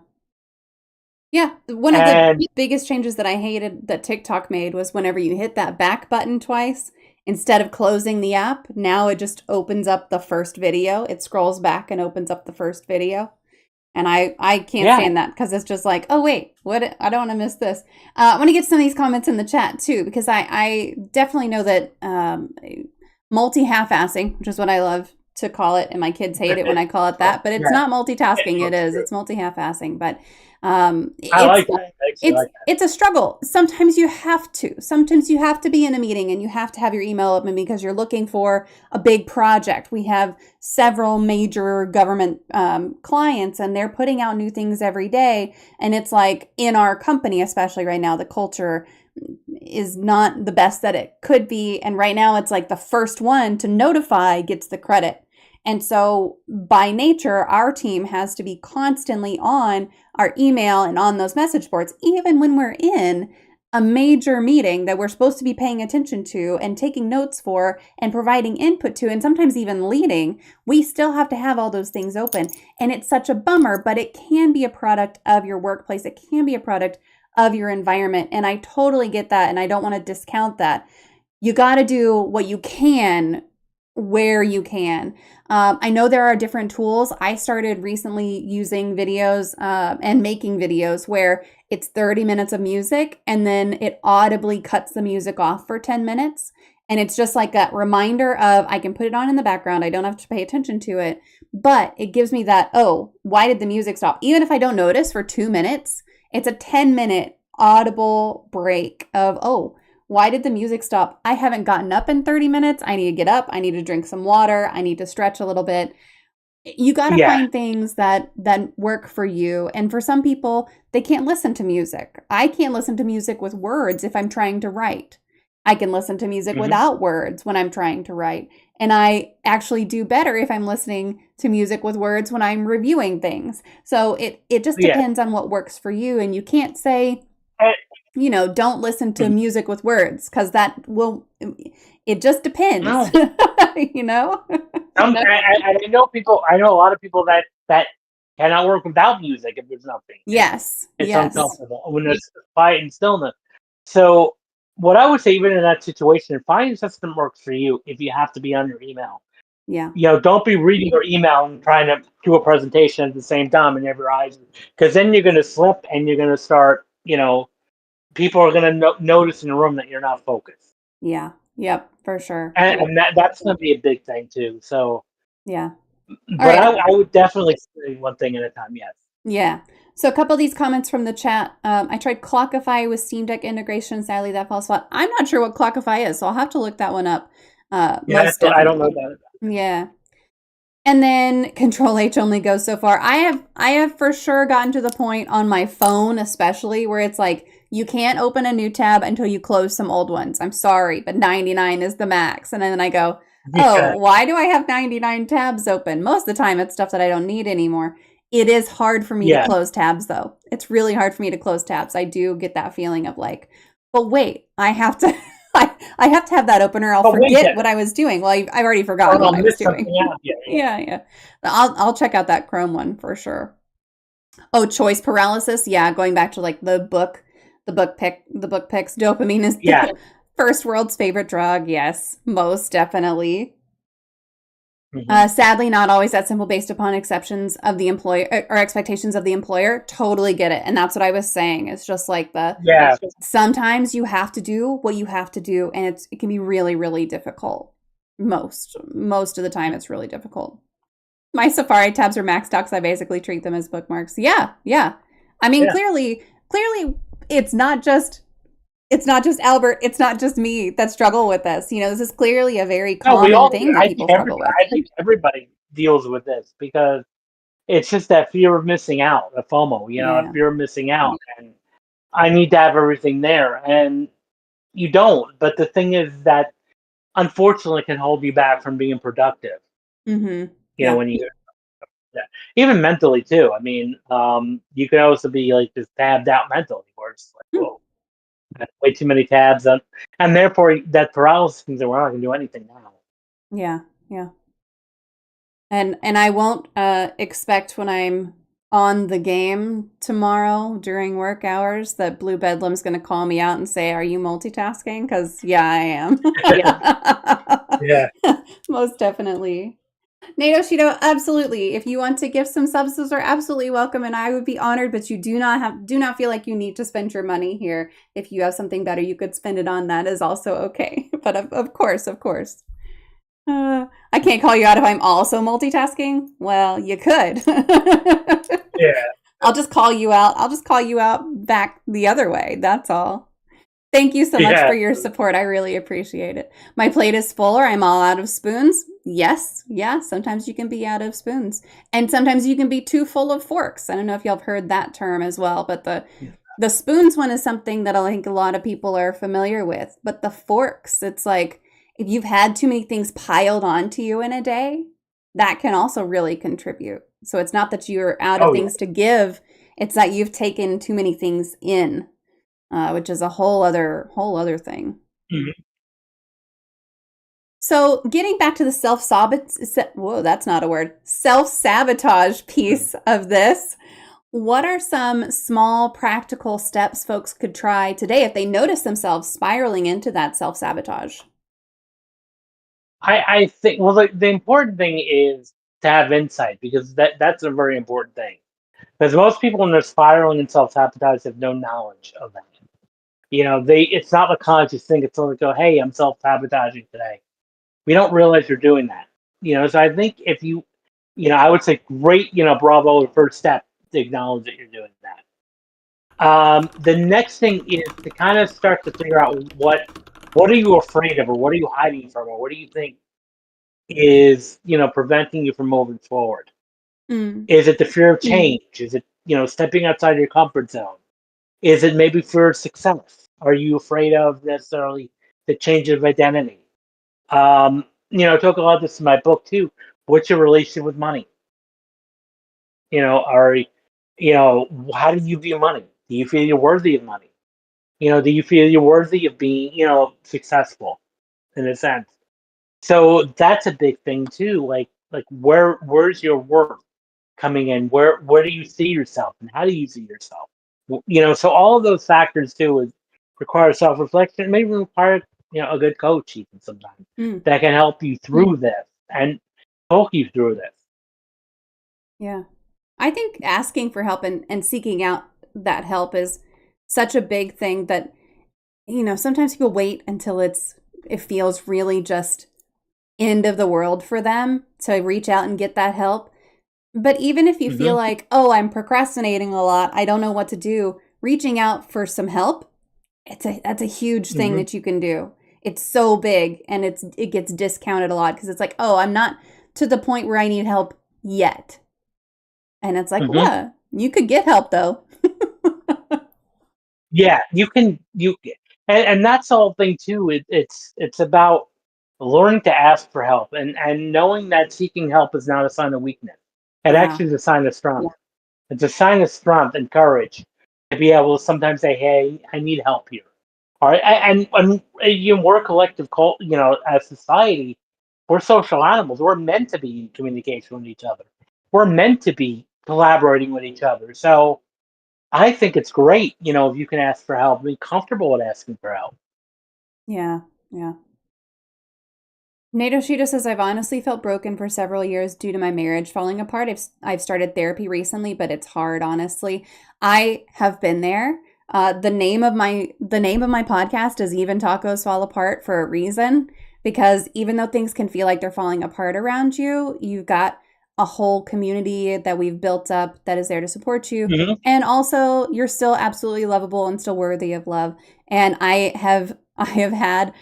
Yeah. One of the And biggest changes that I hated that TikTok made was whenever you hit that back button twice, instead of closing the app, now it just opens up the first video. It scrolls back and opens up the first video. And I can't yeah, stand that because it's just like, oh, wait, what? I don't want to miss this. I want to get some of these comments in the chat too, because I definitely know that multi-half-assing, which is what I love to call it, and my kids hate it when I call it that, but it's yeah, not multitasking. It is. It's multi-half-assing, but I it's like that. I actually like that. it's a struggle. Sometimes you have to. Sometimes you have to be in a meeting and you have to have your email open because you're looking for a big project. We have several major government clients and they're putting out new things every day. And it's like in our company, especially right now, the culture is not the best that it could be. And right now it's like the first one to notify gets the credit. And so by nature, our team has to be constantly on our email and on those message boards, even when we're in a major meeting that we're supposed to be paying attention to and taking notes for and providing input to, and sometimes even leading, we still have to have all those things open. And it's such a bummer, but it can be a product of your workplace. It can be a product of your environment. And I totally get that. And I don't want to discount that. You got to do what you can where you can. I know there are different tools. I started recently using videos and making videos where it's 30 minutes of music and then it audibly cuts the music off for 10 minutes. And it's just like that reminder of I can put it on in the background. I don't have to pay attention to it, but it gives me that, oh, why did the music stop? Even if I don't notice for 2 minutes, it's a 10-minute audible break of, oh, why did the music stop? I haven't gotten up in 30 minutes. I need to get up. I need to drink some water. I need to stretch a little bit. You got to Yeah. find things that work for you. And for some people, they can't listen to music. I can't listen to music with words if I'm trying to write. I can listen to music without words when I'm trying to write. And I actually do better if I'm listening to music with words when I'm reviewing things. So it just depends on what works for you. And you can't say, don't listen to music with words because it just depends, No. I know a lot of people that cannot work without music if there's nothing. Yes. It's Yes. uncomfortable when there's quiet and stillness. So what I would say, even in that situation, find a system that works for you if you have to be on your email. Yeah. Don't be reading your email and trying to do a presentation at the same time and have your eyes, because then you're going to slip and you're going to start, people are going to notice in the room that you're not focused. Yeah. Yep. For sure. And that's going to be a big thing too. So, yeah. But I would definitely say one thing at a time. Yes. Yeah. So a couple of these comments from the chat. I tried Clockify with Steam Deck integration. Sadly, that falls flat. I'm not sure what Clockify is, so I'll have to look that one up. Most I don't know about it. Yeah. And then Control H only goes so far. I have for sure gotten to the point on my phone, especially, where it's like, you can't open a new tab until you close some old ones. I'm sorry, but 99 is the max. And then I go, oh, why do I have 99 tabs open? Most of the time, it's stuff that I don't need anymore. It is hard for me to close tabs, though. It's really hard for me to close tabs. I do get that feeling of like, but wait, I have to... I have to have that open or I'll forget what I was doing. Well, I've already forgotten what I was doing. Yeah. I'll check out that Chrome one for sure. Oh, choice paralysis. Yeah, going back to like the book picks. Dopamine is the first world's favorite drug. Yes, most definitely. Sadly, not always that simple based upon exceptions of the employer or expectations of the employer. Totally get it. And that's what I was saying. It's just like Yeah. sometimes you have to do what you have to do, and it can be really, really difficult. Most of the time, it's really difficult. My Safari tabs are maxed out because I basically treat them as bookmarks. Yeah, yeah. I mean, Yeah. clearly, it's not just Albert. It's not just me that struggle with this. This is clearly a very No, we common all do. thing that people struggle with. I think everybody deals with this because it's just that fear of missing out, a FOMO, a Yeah. fear of missing out. And I need to have everything there. And you don't. But the thing is that unfortunately can hold you back from being productive, Mm-hmm. Yeah. when you, yeah. Even mentally too. I mean, you could also be like just tabbed out mentally where it's like, Hmm. whoa, I have way too many tabs on, and therefore that paralysis means that we're not going to do anything now. Yeah. Yeah. And I won't expect when I'm on the game tomorrow during work hours that Blue Bedlam's going to call me out and say, "Are you multitasking?" Because yeah, I am. Yeah. Most definitely. NATO Shido, absolutely. If you want to give some subs, those are absolutely welcome, and I would be honored. But you do not feel like you need to spend your money here. If you have something better, you could spend it on. That is also okay. But of course, of course. I can't call you out if I'm also multitasking. Well, you could. Yeah. I'll just call you out. I'll just call you out back the other way. That's all. Thank you so much Yeah. for your support. I really appreciate it. My plate is full or I'm all out of spoons. Yes. Yeah. Sometimes you can be out of spoons. And sometimes you can be too full of forks. I don't know if y'all have heard that term as well, but the spoons one is something that I think a lot of people are familiar with. But the forks, it's like if you've had too many things piled onto you in a day, that can also really contribute. So it's not that you're out of Oh yeah. things to give, it's that you've taken too many things in, which is a whole other thing. Mhm. So getting back to the that's not a word, self-sabotage piece of this, what are some small practical steps folks could try today if they notice themselves spiraling into that self-sabotage? I think well the important thing is to have insight because that's a very important thing. Because most people when they're spiraling and self sabotage have no knowledge of that. They it's not a conscious thing. It's only go, hey, I'm self sabotaging today. We don't realize you're doing that. So I think if I would say great, bravo, first step to acknowledge that you're doing that. The next thing is to kind of start to figure out what are you afraid of, or what are you hiding from, or what do you think is preventing you from moving forward? Mm. Is it the fear of change? Is it stepping outside your comfort zone? Is it maybe fear of success? Are you afraid of necessarily the change of identity? I talk a lot of this in my book too. What's your relationship with money? Are how do you view money? Do you feel you're worthy of money? Do you feel you're worthy of being successful in a sense? So that's a big thing too. Like where's your worth coming in? Where do you see yourself, and how do you see yourself? So all of those factors too require self reflection. Maybe require a good coach even sometimes Mm. that can help you through this and talk you through this. Yeah. I think asking for help and seeking out that help is such a big thing that, sometimes people wait until it feels really just end of the world for them to reach out and get that help. But even if you feel Hmm. like, oh, I'm procrastinating a lot, I don't know what to do, reaching out for some help, that's a huge thing Hmm. that you can do. It's so big and it gets discounted a lot because it's like, oh, I'm not to the point where I need help yet. And it's like, Hmm. what? You could get help though. Yeah, and that's the whole thing too. It's about learning to ask for help and knowing that seeking help is not a sign of weakness. It Yeah. actually is a sign of strength. It's a sign of strength and courage to be able to sometimes say, "Hey, I need help here." All right, and we're a collective cult. As society, we're social animals. We're meant to be in communication with each other. We're meant to be collaborating with each other. So I think it's great, if you can ask for help, be comfortable with asking for help. Yeah. Yeah. Nato Sheeta says, I've honestly felt broken for several years due to my marriage falling apart. I've started therapy recently, but it's hard, honestly. I have been there. The name of my podcast is Even Tacos Fall Apart for a reason, because even though things can feel like they're falling apart around you, you've got a whole community that we've built up that is there to support you. Hmm. And also, you're still absolutely lovable and still worthy of love. And I have had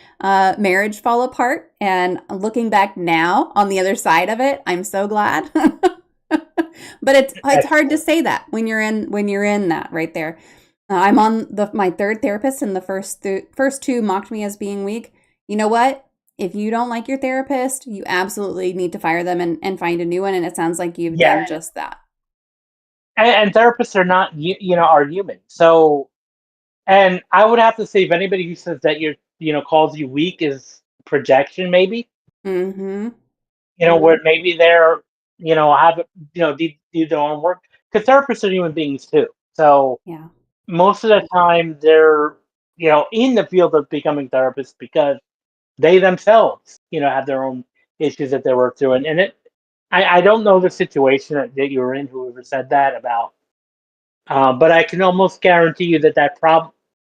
marriage fall apart, and looking back now on the other side of it, I'm so glad. But it's hard to Excellent. say that when you're in that right there. I'm on my third therapist, and the first two mocked me as being weak. You know what? If you don't like your therapist, you absolutely need to fire them and find a new one. And it sounds like you've Yeah, done just that. and therapists are not are human. So, and I would have to say, if anybody who says that calls you weak is projection, maybe Mm-hmm. where maybe they're have do their own work, because therapists are human beings too. So Yeah. most of the time they're in the field of becoming therapists because they themselves have their own issues that they work through, and I don't know the situation that you were in, whoever said that about, but I can almost guarantee you that problem,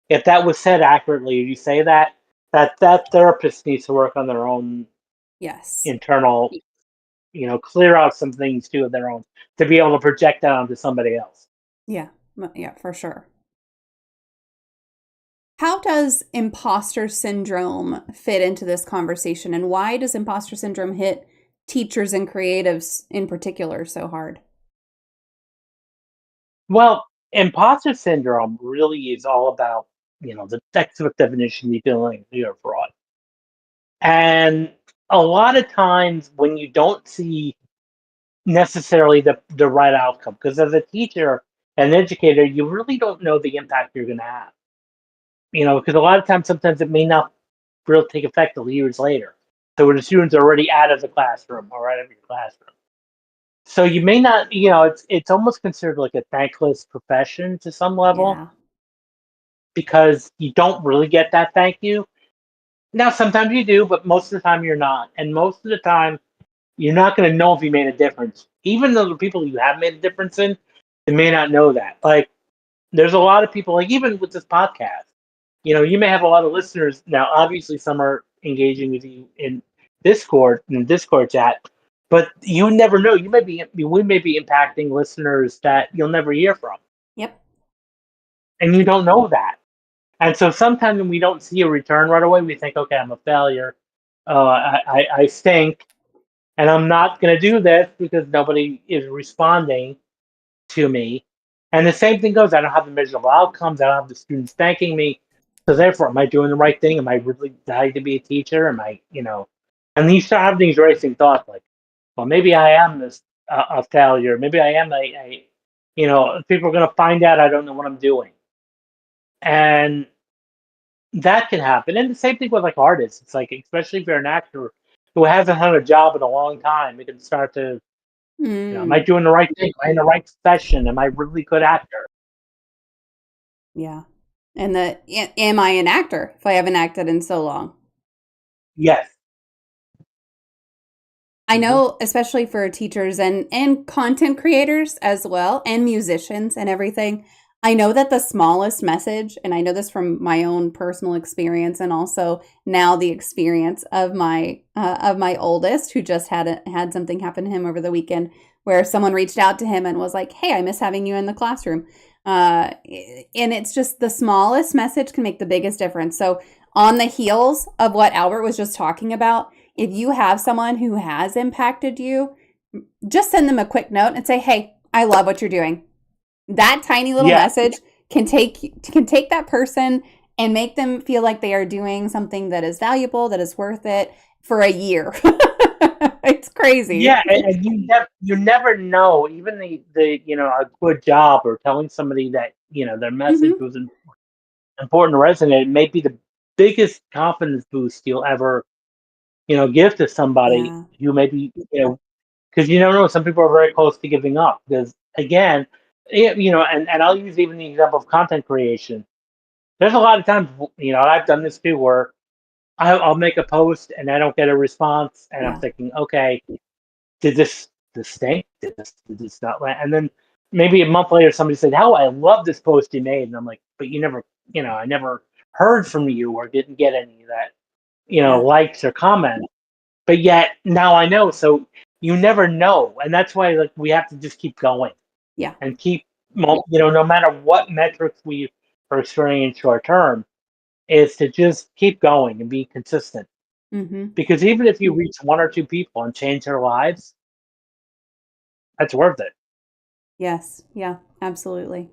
if that was said accurately, you say that therapist needs to work on their own Yes. internal, clear out some things too of their own, to be able to project that onto somebody else. Yeah. Yeah, for sure. How does imposter syndrome fit into this conversation, and why does imposter syndrome hit teachers and creatives in particular so hard? Well, imposter syndrome really is all about, the textbook definition, you feeling you're a fraud. And a lot of times when you don't see necessarily the right outcome, because as a teacher and educator, you really don't know the impact you're going to have. Because a lot of times, sometimes it may not really take effect till years later. So when the students are already out of the classroom or out of your classroom. So you may not, it's almost considered like a thankless profession to some level, Yeah. because you don't really get that thank you. Now, sometimes you do, but most of the time you're not. And most of the time, you're not going to know if you made a difference. Even though the people you have made a difference in, they may not know that. Like, there's a lot of people, like, even with this podcast, you may have a lot of listeners. Now, obviously, some are engaging with you in Discord chat, but you never know. We may be impacting listeners that you'll never hear from, Yep. and you don't know that. And so sometimes when we don't see a return right away, we think, okay, I'm a failure. I stink, and I'm not going to do this because nobody is responding to me. And the same thing goes, I don't have the measurable outcomes. I don't have the students thanking me. So therefore, am I doing the right thing? Am I really dying to be a teacher? Am I, and you start having these racing thoughts like, well, maybe I am a failure. Maybe I am people are going to find out I don't know what I'm doing. And that can happen. And the same thing with like artists. It's like, especially if you're an actor who hasn't had a job in a long time, it can start to, am I Mm, doing the right thing? Am I in the right profession? Am I a really good actor? yeah. And am I an actor if I haven't acted in so long? Yes. I Hmm. know, especially for teachers and content creators as well, and musicians and everything. I know that the smallest message, and I know this from my own personal experience, and also now the experience of my oldest, who just had something happen to him over the weekend, where someone reached out to him and was like, "Hey, I miss having you in the classroom," uh, and it's just the smallest message can make the biggest difference. So, on the heels of what Albert was just talking about, if you have someone who has impacted you, just send them a quick note and say, "Hey, I love what you're doing." That tiny little Yeah. message can take that person and make them feel like they are doing something that is valuable, that is worth it for a year. It's crazy. Yeah. And you never know, even the a good job or telling somebody that, their message Hmm. was important to resonate, it may be the biggest confidence boost you'll ever, give to somebody Yeah. who maybe, because you never know, some people are very close to giving up. Because again, and I'll use even the example of content creation. There's a lot of times, I've done this too, where I'll make a post and I don't get a response, and I'm Yeah. thinking, okay, did this stink? Did this not land? And then maybe a month later, somebody said, "Oh, I love this post you made," and I'm like, "But you never, I never heard from you or didn't get any of that, Yeah. likes or comments." But yet now I know, so you never know, and that's why like we have to just keep going Yeah. and keep, no matter what metrics we are experiencing short term, is to just keep going and be consistent. Mm-hmm. Because even if you reach one or two people and change their lives, that's worth it. Yes. Yeah. Absolutely.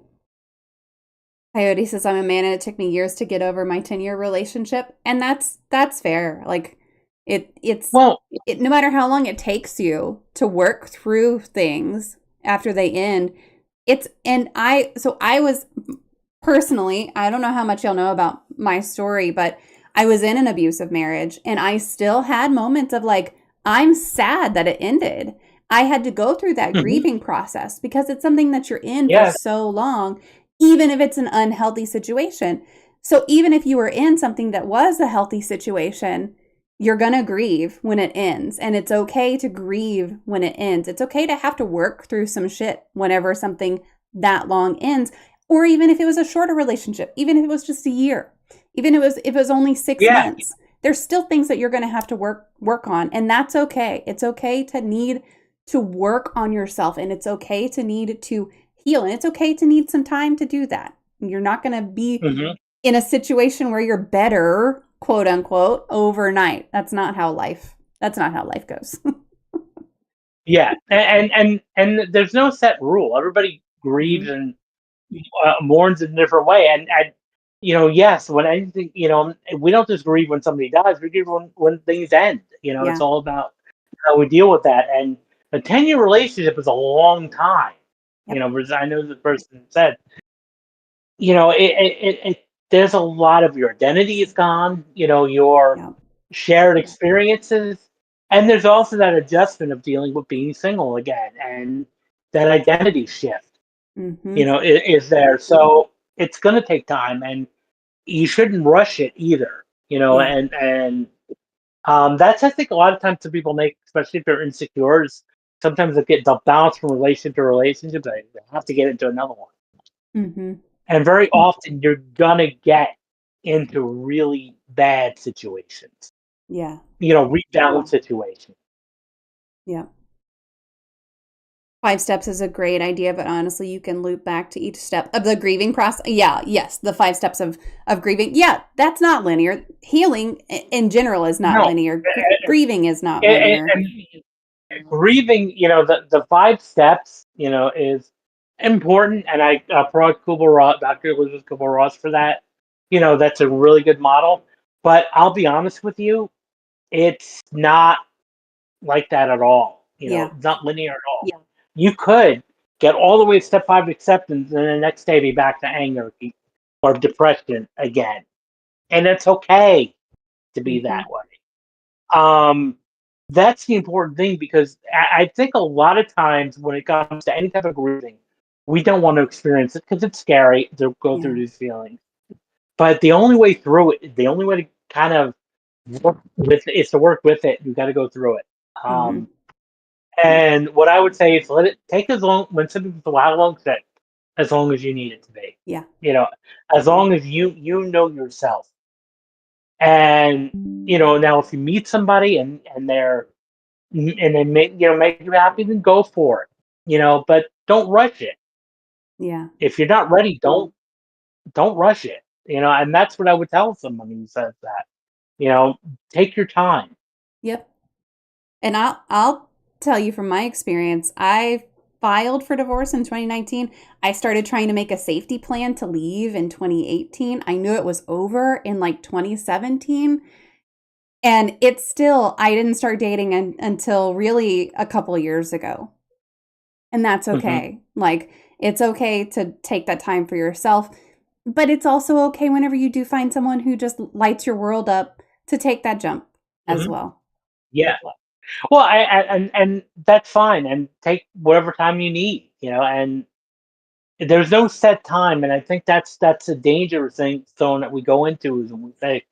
Coyote says I'm a man and it took me years to get over my 10-year relationship. And that's fair. Like it's Well, it no matter how long it takes you to work through things after they end, it's and I was personally, I don't know how much y'all know about my story, but I was in an abusive marriage and I still had moments of like, I'm sad that it ended. I had to go through that mhm, grieving process because it's something that you're in for yes, so long, even if it's an unhealthy situation. So even if you were in something that was a healthy situation, you're going to grieve when it ends. And it's okay to grieve when it ends. It's okay to have to work through some shit whenever something that long ends, or even if it was a shorter relationship, even if it was just a year, even if it was only six yeah, months, there's still things that you're going to have to work on, and that's okay. It's okay to need to work on yourself, and it's okay to need to heal, and it's okay to need some time to do that. You're not going to be mhm, in a situation where you're better, quote unquote, overnight. That's not how life goes. yeah, and there's no set rule. Everybody grieves Hmm. and mourns in a different way, and yes, when anything, we don't just grieve when somebody dies. We grieve when things end. It's Yeah. all about how we deal with that. And a 10-year relationship is a long time. Yep. Because I know the person said, there's a lot of your identity is gone, your Yep. shared experiences, and there's also that adjustment of dealing with being single again, and that identity shift, Hmm. is there. So it's going to take time, and you shouldn't rush it either, Yeah. and that's, I think, a lot of times that people make, especially if they're insecure, is sometimes they'll bounce from relationship to relationship. They have to get into another one. Hmm. And very often you're gonna get into really bad situations, Yeah. rebound situations. Yeah. 5 steps is a great idea, but honestly, you can loop back to each step of the grieving process. Yeah, yes, the 5 steps of grieving. Yeah, that's not linear. Healing in general is not No, linear. Grieving is not linear. and grieving, the 5 steps, is important, and I applaud Kubler-Ross, Dr. Elizabeth Kubler-Ross for that. That's a really good model. But I'll be honest with you, it's not like that at all. Yeah. It's not linear at all. Yeah. You could get all the way to step 5 acceptance, and the next day be back to anger or depression again, and it's okay to be Hmm. that way. Um, that's the important thing, because I think a lot of times when it comes to any type of grieving, we don't want to experience it because it's scary to go through Yeah. these feelings. But the only way through it, the only way to kind of work with it is to work with it. You got to go through it. Hmm. Um, And what I would say is let it take as long, when some people say, how long is that? As long as you need it to be. Yeah. You know, as long as you know yourself. And now if you meet somebody and they make you happy, then go for it. But don't rush it. Yeah. If you're not ready, don't rush it. And that's what I would tell someone who says that. You know, take your time. Yep. And I'll tell you from my experience, I filed for divorce in 2019. I started trying to make a safety plan to leave in 2018. I knew it was over in like 2017. And it's still, I didn't start dating until really a couple years ago. And that's Hmm. okay. Like, it's okay to take that time for yourself. But it's also okay whenever you do find someone who just lights your world up to take that jump as Hmm. well. Yeah. Well, and that's fine, and take whatever time you need, and there's no set time, and I think that's a dangerous thing zone that we go into is when we say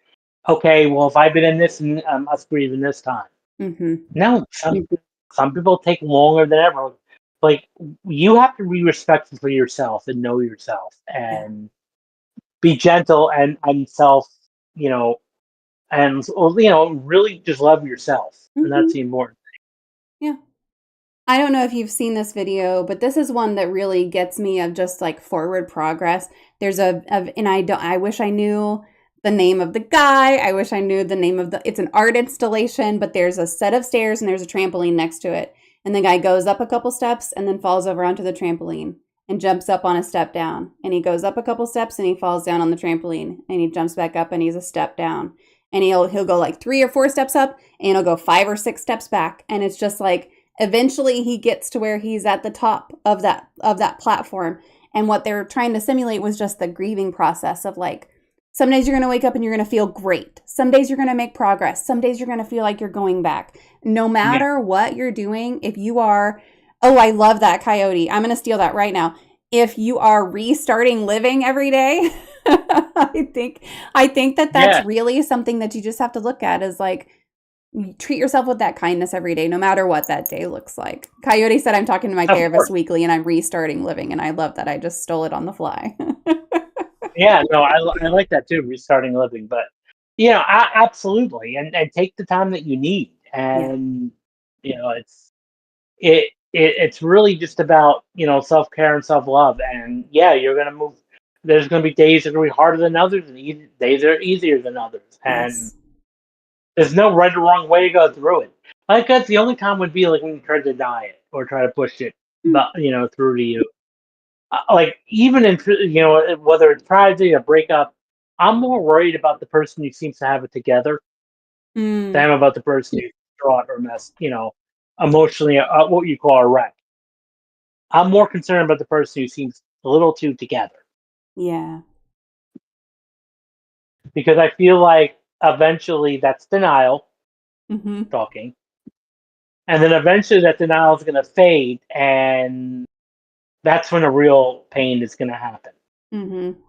okay, well, if I've been in this, and I must breathe in this time. Mm-hmm. No, some people take longer than ever. Like, you have to be respectful for yourself and know yourself Yeah. and be gentle and self, you know, and really just love yourself, and Mm-hmm. that's the important. Yeah. I don't know if you've seen this video, but this is one that really gets me of just like forward progress. There's and I wish I knew the name of the guy. I wish I knew the name of it's an art installation, but there's a set of stairs and there's a trampoline next to it. And the guy goes up a couple steps and then falls over onto the trampoline and jumps up on a step down. And he goes up a couple steps and he falls down on the trampoline and he jumps back up and he's a step down. And he'll go like 3 or 4 steps up and he'll go 5 or 6 steps back. And it's just like eventually he gets to where he's at the top of that platform. And what they're trying to simulate was just the grieving process of like, some days you're going to wake up and you're going to feel great. Some days you're going to make progress. Some days you're going to feel like you're going back. No matter what you're doing, if you are, oh, I love that coyote. I'm going to steal that right now. If you are restarting living every day, I think that that's Yeah, really something that you just have to look at as like, treat yourself with that kindness every day, no matter what that day looks like. Coyote said, I'm talking to my of therapist course. weekly and I'm restarting living. And I love that. I just stole it on the fly. Yeah, no, I like that too, restarting living. But absolutely, and take the time that you need, Yeah. and it's really just about self care and self love, and yeah, you're gonna move. There's gonna be days that are gonna be harder than others, and days that are easier than others, and Yes. there's no right or wrong way to go through it. Like that's the only time would be like when you try to deny it or try to push it, Mm. but through to you. Like even in whether it's tragedy or breakup, I'm more worried about the person who seems to have it together than Mm. I'm about the person who's distraught or messed, emotionally, what you call a wreck. I'm more concerned about the person who seems a little too together Yeah. because I feel like eventually that's denial Mm-hmm. talking, and then eventually that denial is going to fade, and that's when a real pain is going to happen. Mm-hmm.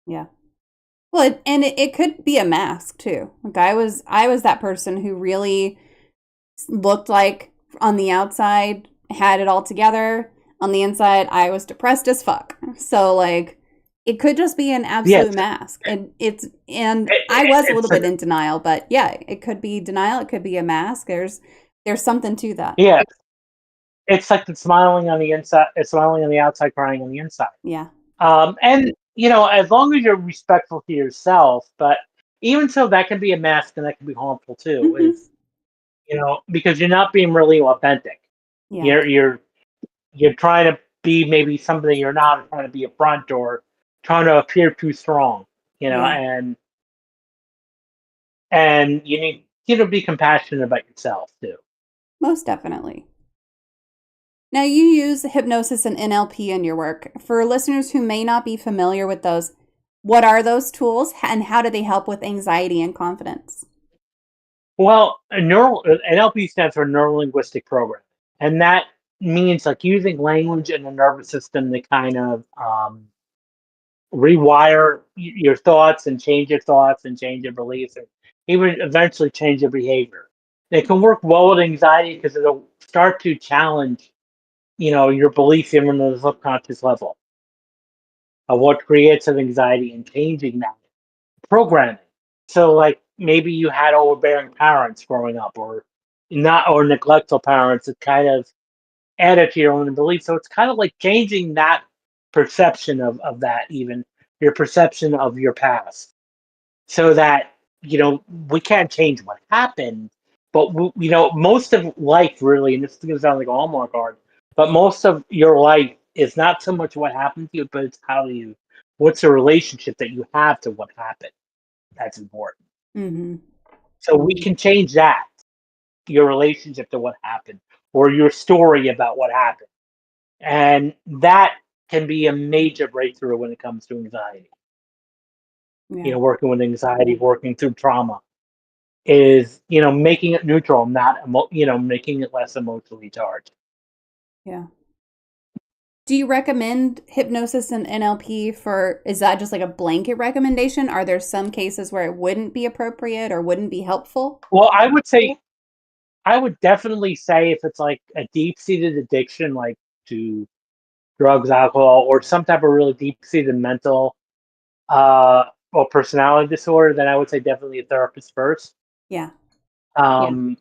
Yeah. Well, it could be a mask too. Like I was that person who really looked like on the outside had it all together. On the inside, I was depressed as fuck. So like it could just be an Yes, absolute mask. And I was a it's little like bit in denial, but yeah, it could be denial, it could be a mask. There's something to that. yeah, it's like the smiling on the inside, smiling on the outside, crying on the inside. Yeah. And as long as you're respectful to yourself, but even so, that can be a mask and that can be harmful too. Mhm. Is because you're not being really authentic. Yeah. You're trying to be maybe something you're not, or trying to be a front or trying to appear too strong. Yeah. And you need be compassionate about yourself too. Most definitely. Now, you use hypnosis and NLP in your work. For listeners who may not be familiar with those, what are those tools and how do they help with anxiety and confidence? Well, NLP stands for neuro linguistic programming, and that means like using language and the nervous system to kind of rewire your thoughts and change your thoughts and change your beliefs and even eventually change your behavior. It can work well with anxiety because it'll start to challenge, your beliefs even on the subconscious level of what creates an anxiety and changing that programming. So like maybe you had overbearing parents growing up or not or neglectful parents that kind of added to your own beliefs. So it's kind of like changing that perception of that, even your perception of your past, so that we can't change what happened, but most of life really, and this is going to sound like a Hallmark card, but most of your life is not so much what happened to you, but it's what's the relationship that you have to what happened. That's important. Mm-hmm. So we can change that, your relationship to what happened, or your story about what happened. And that can be a major breakthrough when it comes to anxiety. Yeah. Working with anxiety, working through trauma is, making it neutral, not, making it less emotionally charged. Yeah. Do you recommend hypnosis and NLP is that just like a blanket recommendation? Are there some cases where it wouldn't be appropriate or wouldn't be helpful? Well, I would definitely say if it's like a deep-seated addiction, like to drugs, alcohol, or some type of really deep-seated mental or personality disorder, then I would say definitely a therapist first. Yeah. Um,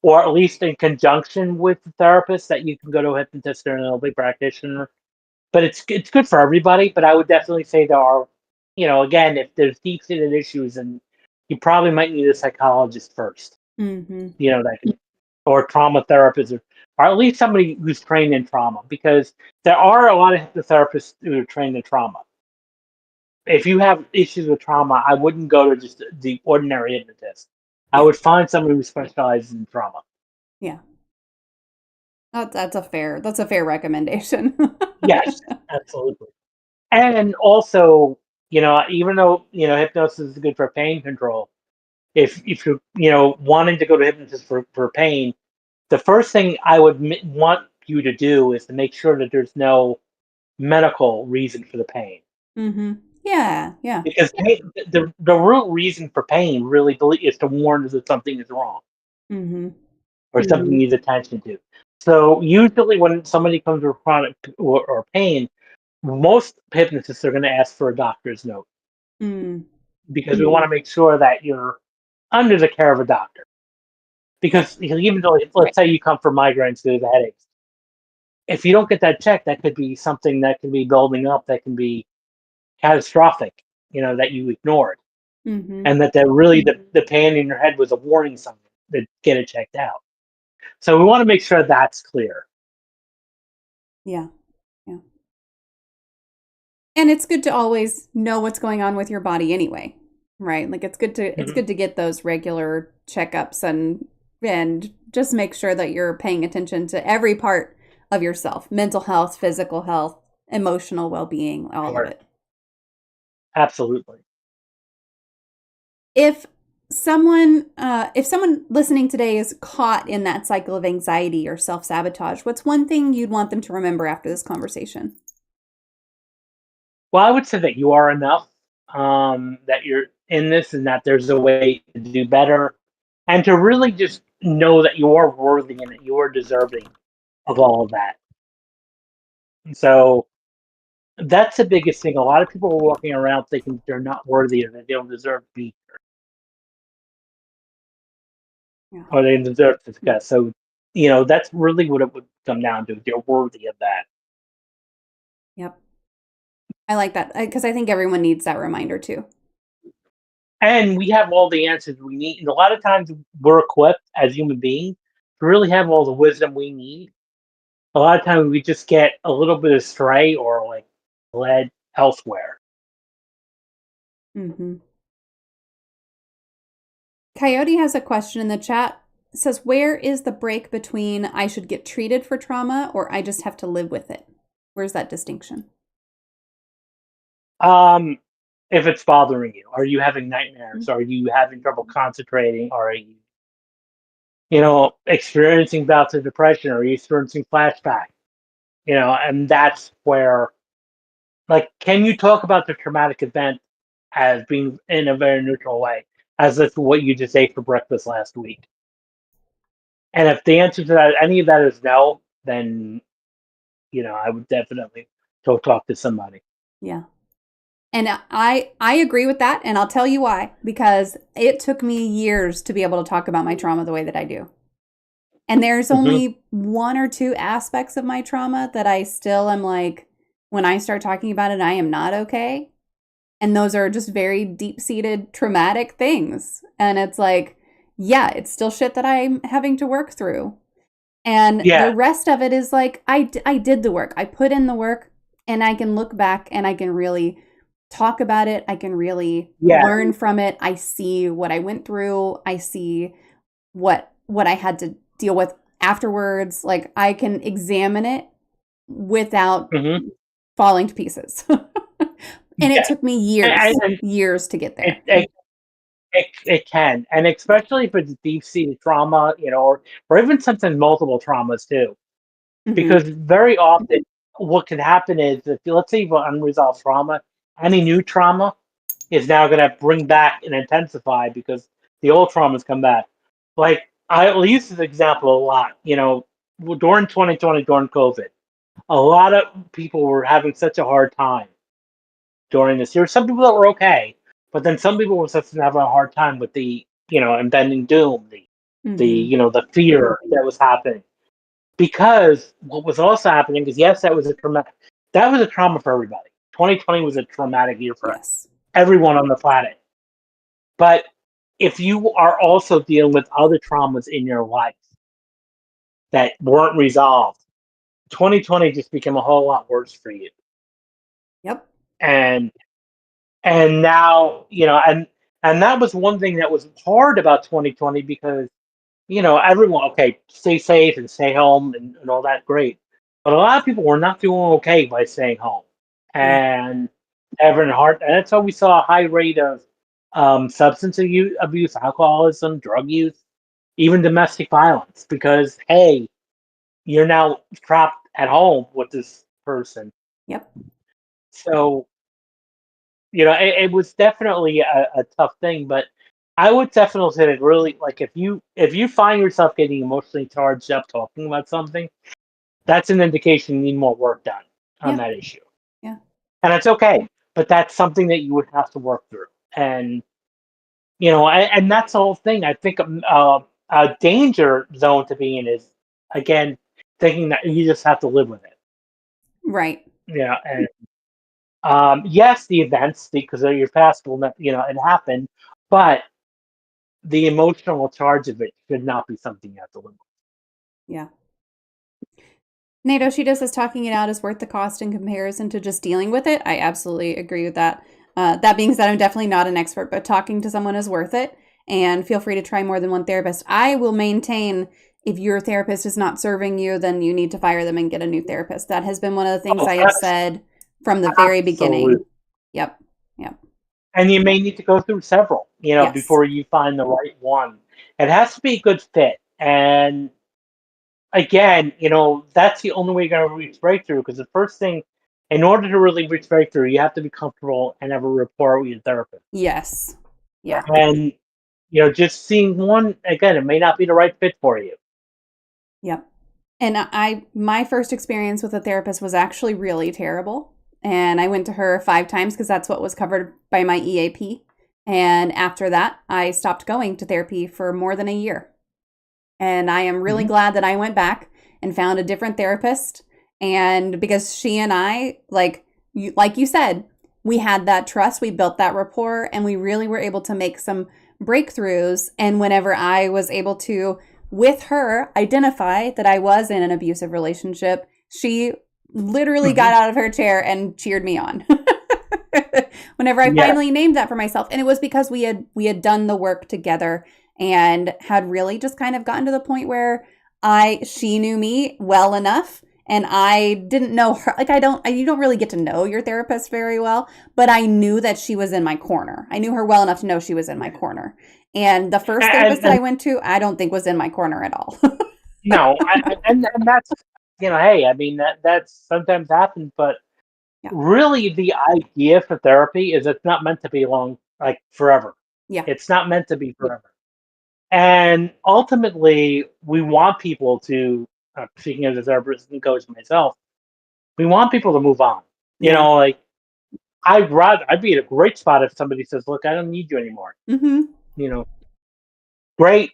or at least in conjunction with the therapist, that you can go to a hypnotist or an NLP practitioner. But it's good for everybody. But I would definitely say there are, again, if there's deep-seated issues, and you probably might need a psychologist first. Mm-hmm. That can, or trauma therapist, or at least somebody who's trained in trauma, because there are a lot of hypnotherapists who are trained in trauma. If you have issues with trauma, I wouldn't go to just the ordinary hypnotist. I Yeah. would find somebody who specializes in trauma. Yeah. That's a fair recommendation. Yes, absolutely. And also, even though hypnosis is good for pain control, if you're wanting to go to hypnotist for pain, the first thing I would want you to do is to make sure that there's no medical reason for the pain. Mm-hmm. Yeah. Yeah. Because the root reason for pain really is to warn us that something is wrong Mm-hmm. or something needs attention to. So usually when somebody comes with chronic or pain, most hypnotists are going to ask for a doctor's note, Mm. because we want to make sure that you're under the care of a doctor. Because even though, let's say you come for migraines, there's headaches. If you don't get that checked, that could be something that can be building up, that can be catastrophic, that you ignored. Mm-hmm. And that really the pain in your head was a warning sign to get it checked out. So we want to make sure that's clear. Yeah. Yeah. And it's good to always know what's going on with your body anyway, right? Like it's good to get those regular checkups and just make sure that you're paying attention to every part of yourself, mental health, physical health, emotional well-being, all of it. Absolutely. If someone listening today is caught in that cycle of anxiety or self-sabotage, what's one thing you'd want them to remember after this conversation? Well, I would say that you are enough, that you're in this, and that there's a way to do better, and to really just know that you are worthy and that you are deserving of all of that. So that's the biggest thing. A lot of people are walking around thinking they're not worthy, or that they don't deserve to be, Yeah. or they deserve success. So, that's really what it would come down to. You're worthy of that. Yep. I like that because I think everyone needs that reminder too. And we have all the answers we need. And a lot of times we're equipped as human beings to really have all the wisdom we need. A lot of times we just get a little bit astray, or like led elsewhere. Mm-hmm. Coyote has a question in the chat. It says, where is the break between I should get treated for trauma or I just have to live with it? Where's that distinction? If it's bothering you, are you having nightmares? Are you having trouble concentrating? Are you, experiencing bouts of depression? Are you experiencing flashback? And that's where, like, can you talk about the traumatic event as being in a very neutral way, as if what you just ate for breakfast last week? And if the answer to that, any of that, is no, then I would definitely go talk to somebody. Yeah. And I agree with that, and I'll tell you why. Because it took me years to be able to talk about my trauma the way that I do. And there's only one or two aspects of my trauma that I still am like, when I start talking about it, I am not okay. And those are just very deep-seated traumatic things. And it's like, yeah, it's still shit that I'm having to work through. And the rest of it is like, I did the work. I put in the work, and I can look back and I can really talk about it. I can really learn from it. I see what I went through. I see what I had to deal with afterwards. Like I can examine it without falling to pieces. And it took me years to get there. It can, and especially if it's deep-seated trauma, or even sometimes multiple traumas too. Because very often what can happen is if let's say you have unresolved trauma, any new trauma is now going to bring back and intensify because the old traumas come back. Like I will use this example a lot. During 2020, during COVID, a lot of people were having such a hard time during this year. Some people that were okay, but then some people were such having a hard time with the impending doom, Hmm. the fear that was happening. Because what was also happening is yes, that was a trauma for everybody. 2020 was a traumatic year for Yes. everyone on the planet. But if you are also dealing with other traumas in your life that weren't resolved, 2020 just became a whole lot worse for you. Yep. And now, and that was one thing that was hard about 2020 because, everyone, okay, stay safe and stay home and all that great. But a lot of people were not doing okay by staying home Yeah. and having heart. And that's why we saw a high rate of substance abuse, alcoholism, drug use, even domestic violence. Because hey, you're now trapped at home with this person. Yep. So it was definitely a tough thing. But I would definitely say that really, like if you find yourself getting emotionally charged up talking about something, that's an indication you need more work done on Yeah. that issue. Yeah. And it's okay, but that's something that you would have to work through. And and that's the whole thing. I think a danger zone to be in is again thinking that you just have to live with it. Right. And yes, the events because of your past will not, it happened, but the emotional charge of it should not be something you have to live with. Yeah. NATO, she does says talking it out is worth the cost in comparison to just dealing with it. I absolutely agree with that. That being said, I'm definitely not an expert, but talking to someone is worth it. And feel free to try more than one therapist. I will maintain if your therapist is not serving you, then you need to fire them and get a new therapist. That has been one of the things Oh, I have said from the very absolutely. beginning. Yep. Yep. And you may need to go through several, Yes. before you find the right one. It has to be a good fit. And again, that's the only way you're going to reach breakthrough because the first thing, in order to really reach breakthrough, you have to be comfortable and have a rapport with your therapist. Yes. Yeah. And, just seeing one, again, it may not be the right fit for you. Yep. And my first experience with a therapist was actually really terrible. And I went to her 5 times because that's what was covered by my EAP. And after that, I stopped going to therapy for more than a year. And I am really Mhm. glad that I went back and found a different therapist. And because she and I, like you said, we had that trust, we built that rapport, and we really were able to make some breakthroughs. And whenever I was able to, with her, identify that I was in an abusive relationship, she literally got Mhm. out of her chair and cheered me on. Whenever I Yeah. finally named that for myself, and it was because we had done the work together and had really just kind of gotten to the point where she knew me well enough and I didn't know her. Like you don't really get to know your therapist very well, but I knew that she was in my corner. I knew her well enough to know she was in my corner. And the first therapist that I And went to, I don't think was in my corner at all. no, and that's, hey, I mean, that's sometimes happens, but Yeah. really the idea for therapy is it's not meant to be long, like forever. Yeah. It's not meant to be forever. And ultimately, we want people to, speaking as a therapist and coach myself, we want people to move on. Yeah. Like I'd be in a great spot if somebody says, "Look, I don't need you anymore." Mhm. You know, great,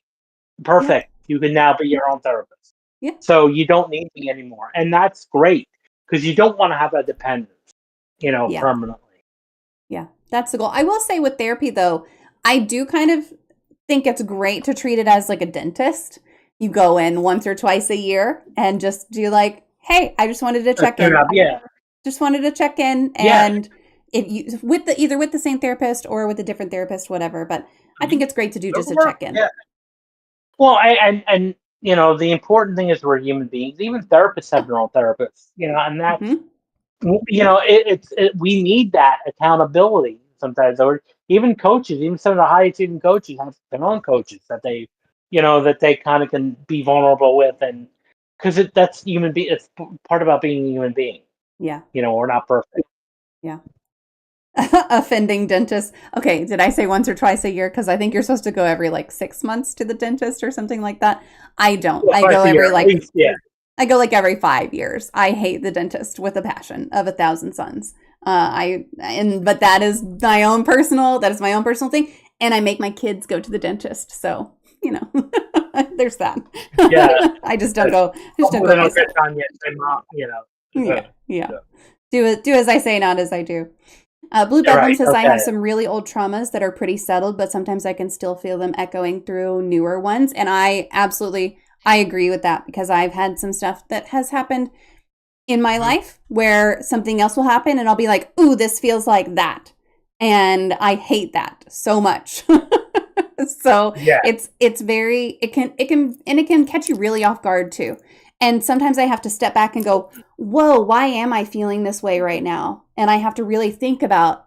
Yeah. perfect. You can now be your own therapist. Yeah. So you don't need me anymore, and that's great because you don't want to have that dependence, Yeah. permanently. Yeah. That's the goal. I will say with therapy though, I do kind of think it's great to treat it as like a dentist. You go in once or twice a year and just do like, hey, I just wanted to check in. Yeah, Just wanted to check in yeah. and if you either with the same therapist or with a different therapist, whatever. But I think Mhm. it's great to do just It'll a work. check in. Yeah. Well, and the important thing is we're human beings. Even therapists have their own therapists. And that's Hmm. we need that accountability sometimes. Or even coaches, even some of the high achieving coaches have their own coaches that they kind of can be vulnerable with, and because that's human being. It's part about being a human being. Yeah. We're not perfect. Yeah. Offending dentists. Okay, did I say once or twice a year? Because I think you're supposed to go every like 6 months to the dentist or something like that. I don't. Well, twice a year, at least, yeah. I go like every 5 years. I hate the dentist with a passion of 1,000 suns. But that is my own personal. That is my own personal thing, and I make my kids go to the dentist. So there's that. Yeah. I just don't go. Just don't Hopefully go they don't myself. get on yet. Yeah, yeah. Yeah. Do as I say, not as I do. Blue You're Bedlam right. says, I Okay. have some really old traumas that are pretty settled, but sometimes I can still feel them echoing through newer ones. And I agree with that because I've had some stuff that has happened in my life where something else will happen and I'll be like, ooh, this feels like that. And I hate that so much. So Yeah. it can catch you really off guard too. And sometimes I have to step back and go, whoa, why am I feeling this way right now? And I have to really think about,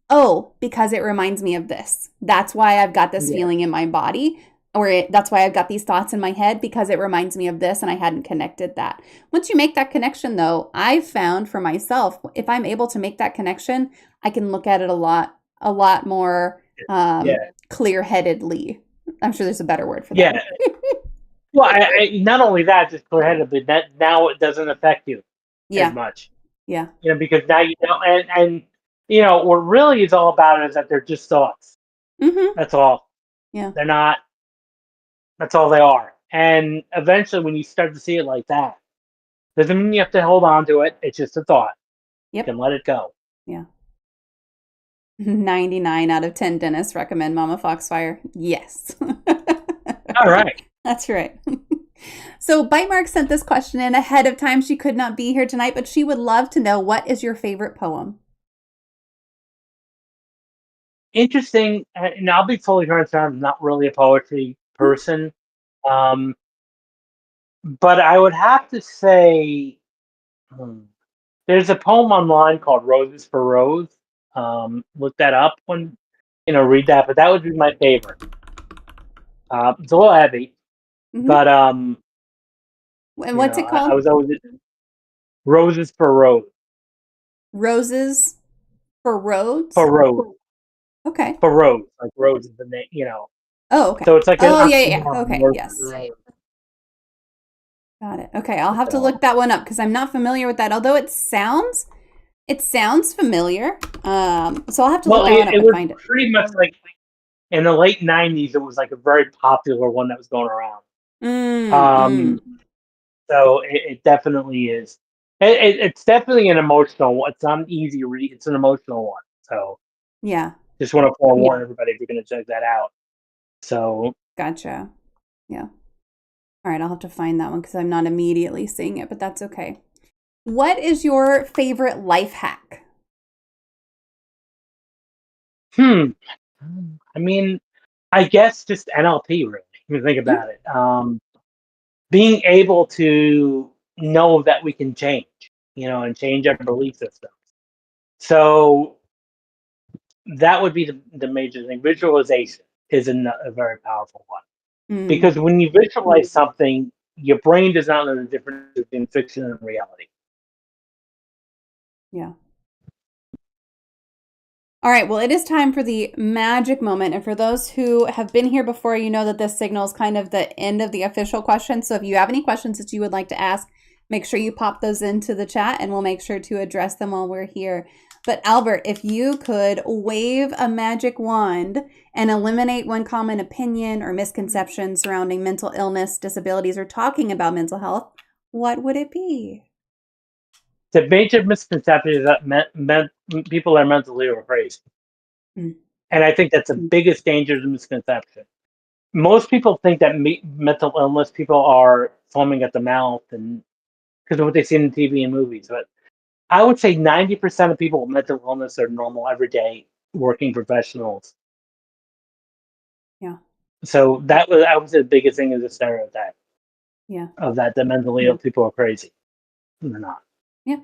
oh, because it reminds me of this. That's why I've got this Yeah. feeling in my body, that's why I've got these thoughts in my head because it reminds me of this and I hadn't connected that. Once you make that connection, though, I've found for myself, if I'm able to make that connection, I can look at it a lot more Yeah. clear-headedly. I'm sure there's a better word for Yeah. that. Well, I not only that, just clear-headed, but that now it doesn't affect you as Yeah, much. yeah. Because now and what really is all about it is that they're just thoughts. Mm-hmm. That's all. Yeah. They're not. That's all they are. And eventually, when you start to see it like that, doesn't mean you have to hold on to it. It's just a thought. You Yep. can let it go. Yeah. 99 out of 10 dentists recommend MommaFoxFire. Yes. All right. That's right. So Bite Mark sent this question in ahead of time. She could not be here tonight, but she would love to know, what is your favorite poem? Interesting. And I'll be fully transparent. I'm not really a poetry person. Um, but I would have to say, there's a poem online called "Roses for Rose." Look that up when read that. But that would be my favorite. It's a little heavy, Mm-hmm. but And what's it I called? was always "Roses for Rose." Roses for Roads? For Rose. Okay. For Rose, like Rose is the name. Oh, okay. So it's like an Oh, yeah. oxymoron, Okay, Rose for yes. Rose. Got it. Okay, I'll have to So, look that one up because I'm not familiar with that. Although it sounds familiar. So I'll have to look that one up it and was find it. pretty much like in the late '90s. It was like a very popular one that was going around. Mm. So it definitely is. It's definitely an emotional one. It's not an easy read. It's an emotional one. So Yeah, just want to forewarn everybody if you're going to check that out. So gotcha. Yeah. All right, I'll have to find that one because I'm not immediately seeing it, but that's okay. What is your favorite life hack? I mean, I guess just NLP. Really, if you think Mm, about it. Being able to know that we can change, and change our belief systems. So that would be the major thing. Visualization is a very powerful one mm, because when you visualize something, your brain does not know the difference between fiction and reality. yeah. All right, well, it is time for the magic moment. And for those who have been here before, you know that this signals kind of the end of the official question. So if you have any questions that you would like to ask, make sure you pop those into the chat and we'll make sure to address them while we're here. But Albert, if you could wave a magic wand and eliminate one common opinion or misconception surrounding mental illness, disabilities, or talking about mental health, what would it be? The major misconception is that people are mentally ill or crazy. Mm. And I think that's the biggest danger of the misconception. Most people think that mental illness people are foaming at the mouth and because of what they see in TV and movies. But I would say 90% of people with mental illness are normal, everyday working professionals. Yeah, So that was the biggest thing is the stereotype yeah, of that the mentally ill people are crazy. And they're not. yeah.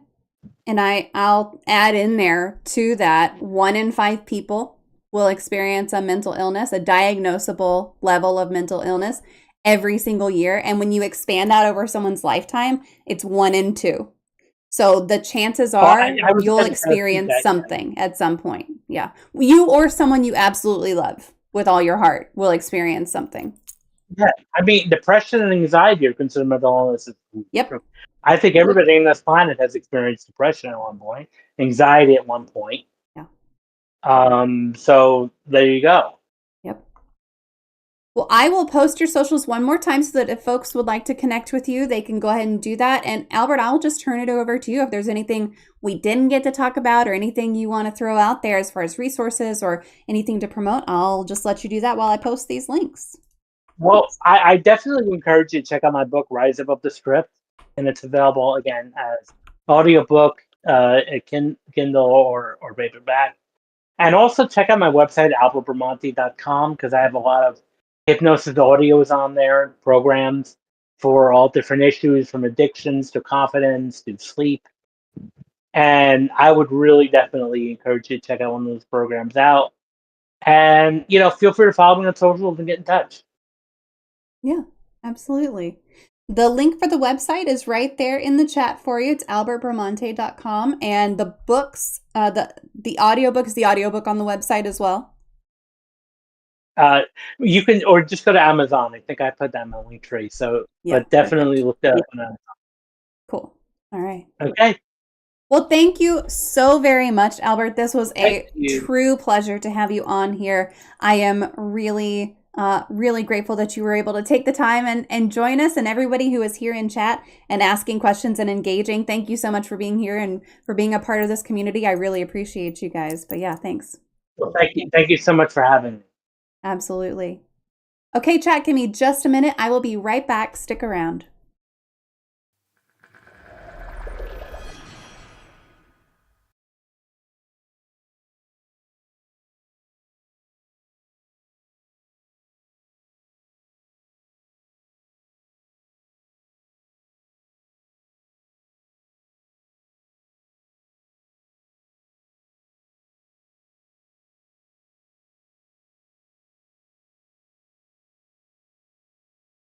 And I'll add in there to that 1 in 5 people will experience a mental illness, a diagnosable level of mental illness every single year. And when you expand that over someone's lifetime, it's 1 in 2. So the chances Well, are I was you'll going to repeat experience that. something at some point. Yeah. You or someone you absolutely love with all your heart will experience something. Yeah, I mean, depression and anxiety are considered mental illnesses. Yep. I think everybody on this planet has experienced depression at one point, anxiety at one point. Yeah. So there you go. Yep. Well, I will post your socials one more time so that if folks would like to connect with you, they can go ahead and do that. And Albert, I'll just turn it over to you. If there's anything we didn't get to talk about or anything you want to throw out there as far as resources or anything to promote, I'll just let you do that while I post these links. Well, I definitely encourage you to check out my book, Rise Above the Script, and it's available again as audiobook, Kindle or paperback. And also check out my website, albertbramante.com, because I have a lot of hypnosis audios on there, programs for all different issues from addictions to confidence to sleep. And I would really definitely encourage you to check out one of those programs out. And, feel free to follow me on socials and get in touch. Yeah, absolutely. The link for the website is right there in the chat for you. It's albertbramante.com. And the books, the audiobook is the audiobook on the website as well. You can, or just go to Amazon. I think I put that in my link tree. So, Yeah, but definitely perfect. look that up on Amazon. Cool. All right. Okay. Well, thank you so very much, Albert. This was Thank a you. true pleasure to have you on here. I am really grateful that you were able to take the time and join us, and everybody who is here in chat and asking questions and engaging. Thank you so much for being here and for being a part of this community. I really appreciate you guys. But yeah, thanks. Well, thank you. Thank you so much for having me. Absolutely. Okay, chat, give me just a minute. I will be right back. Stick around.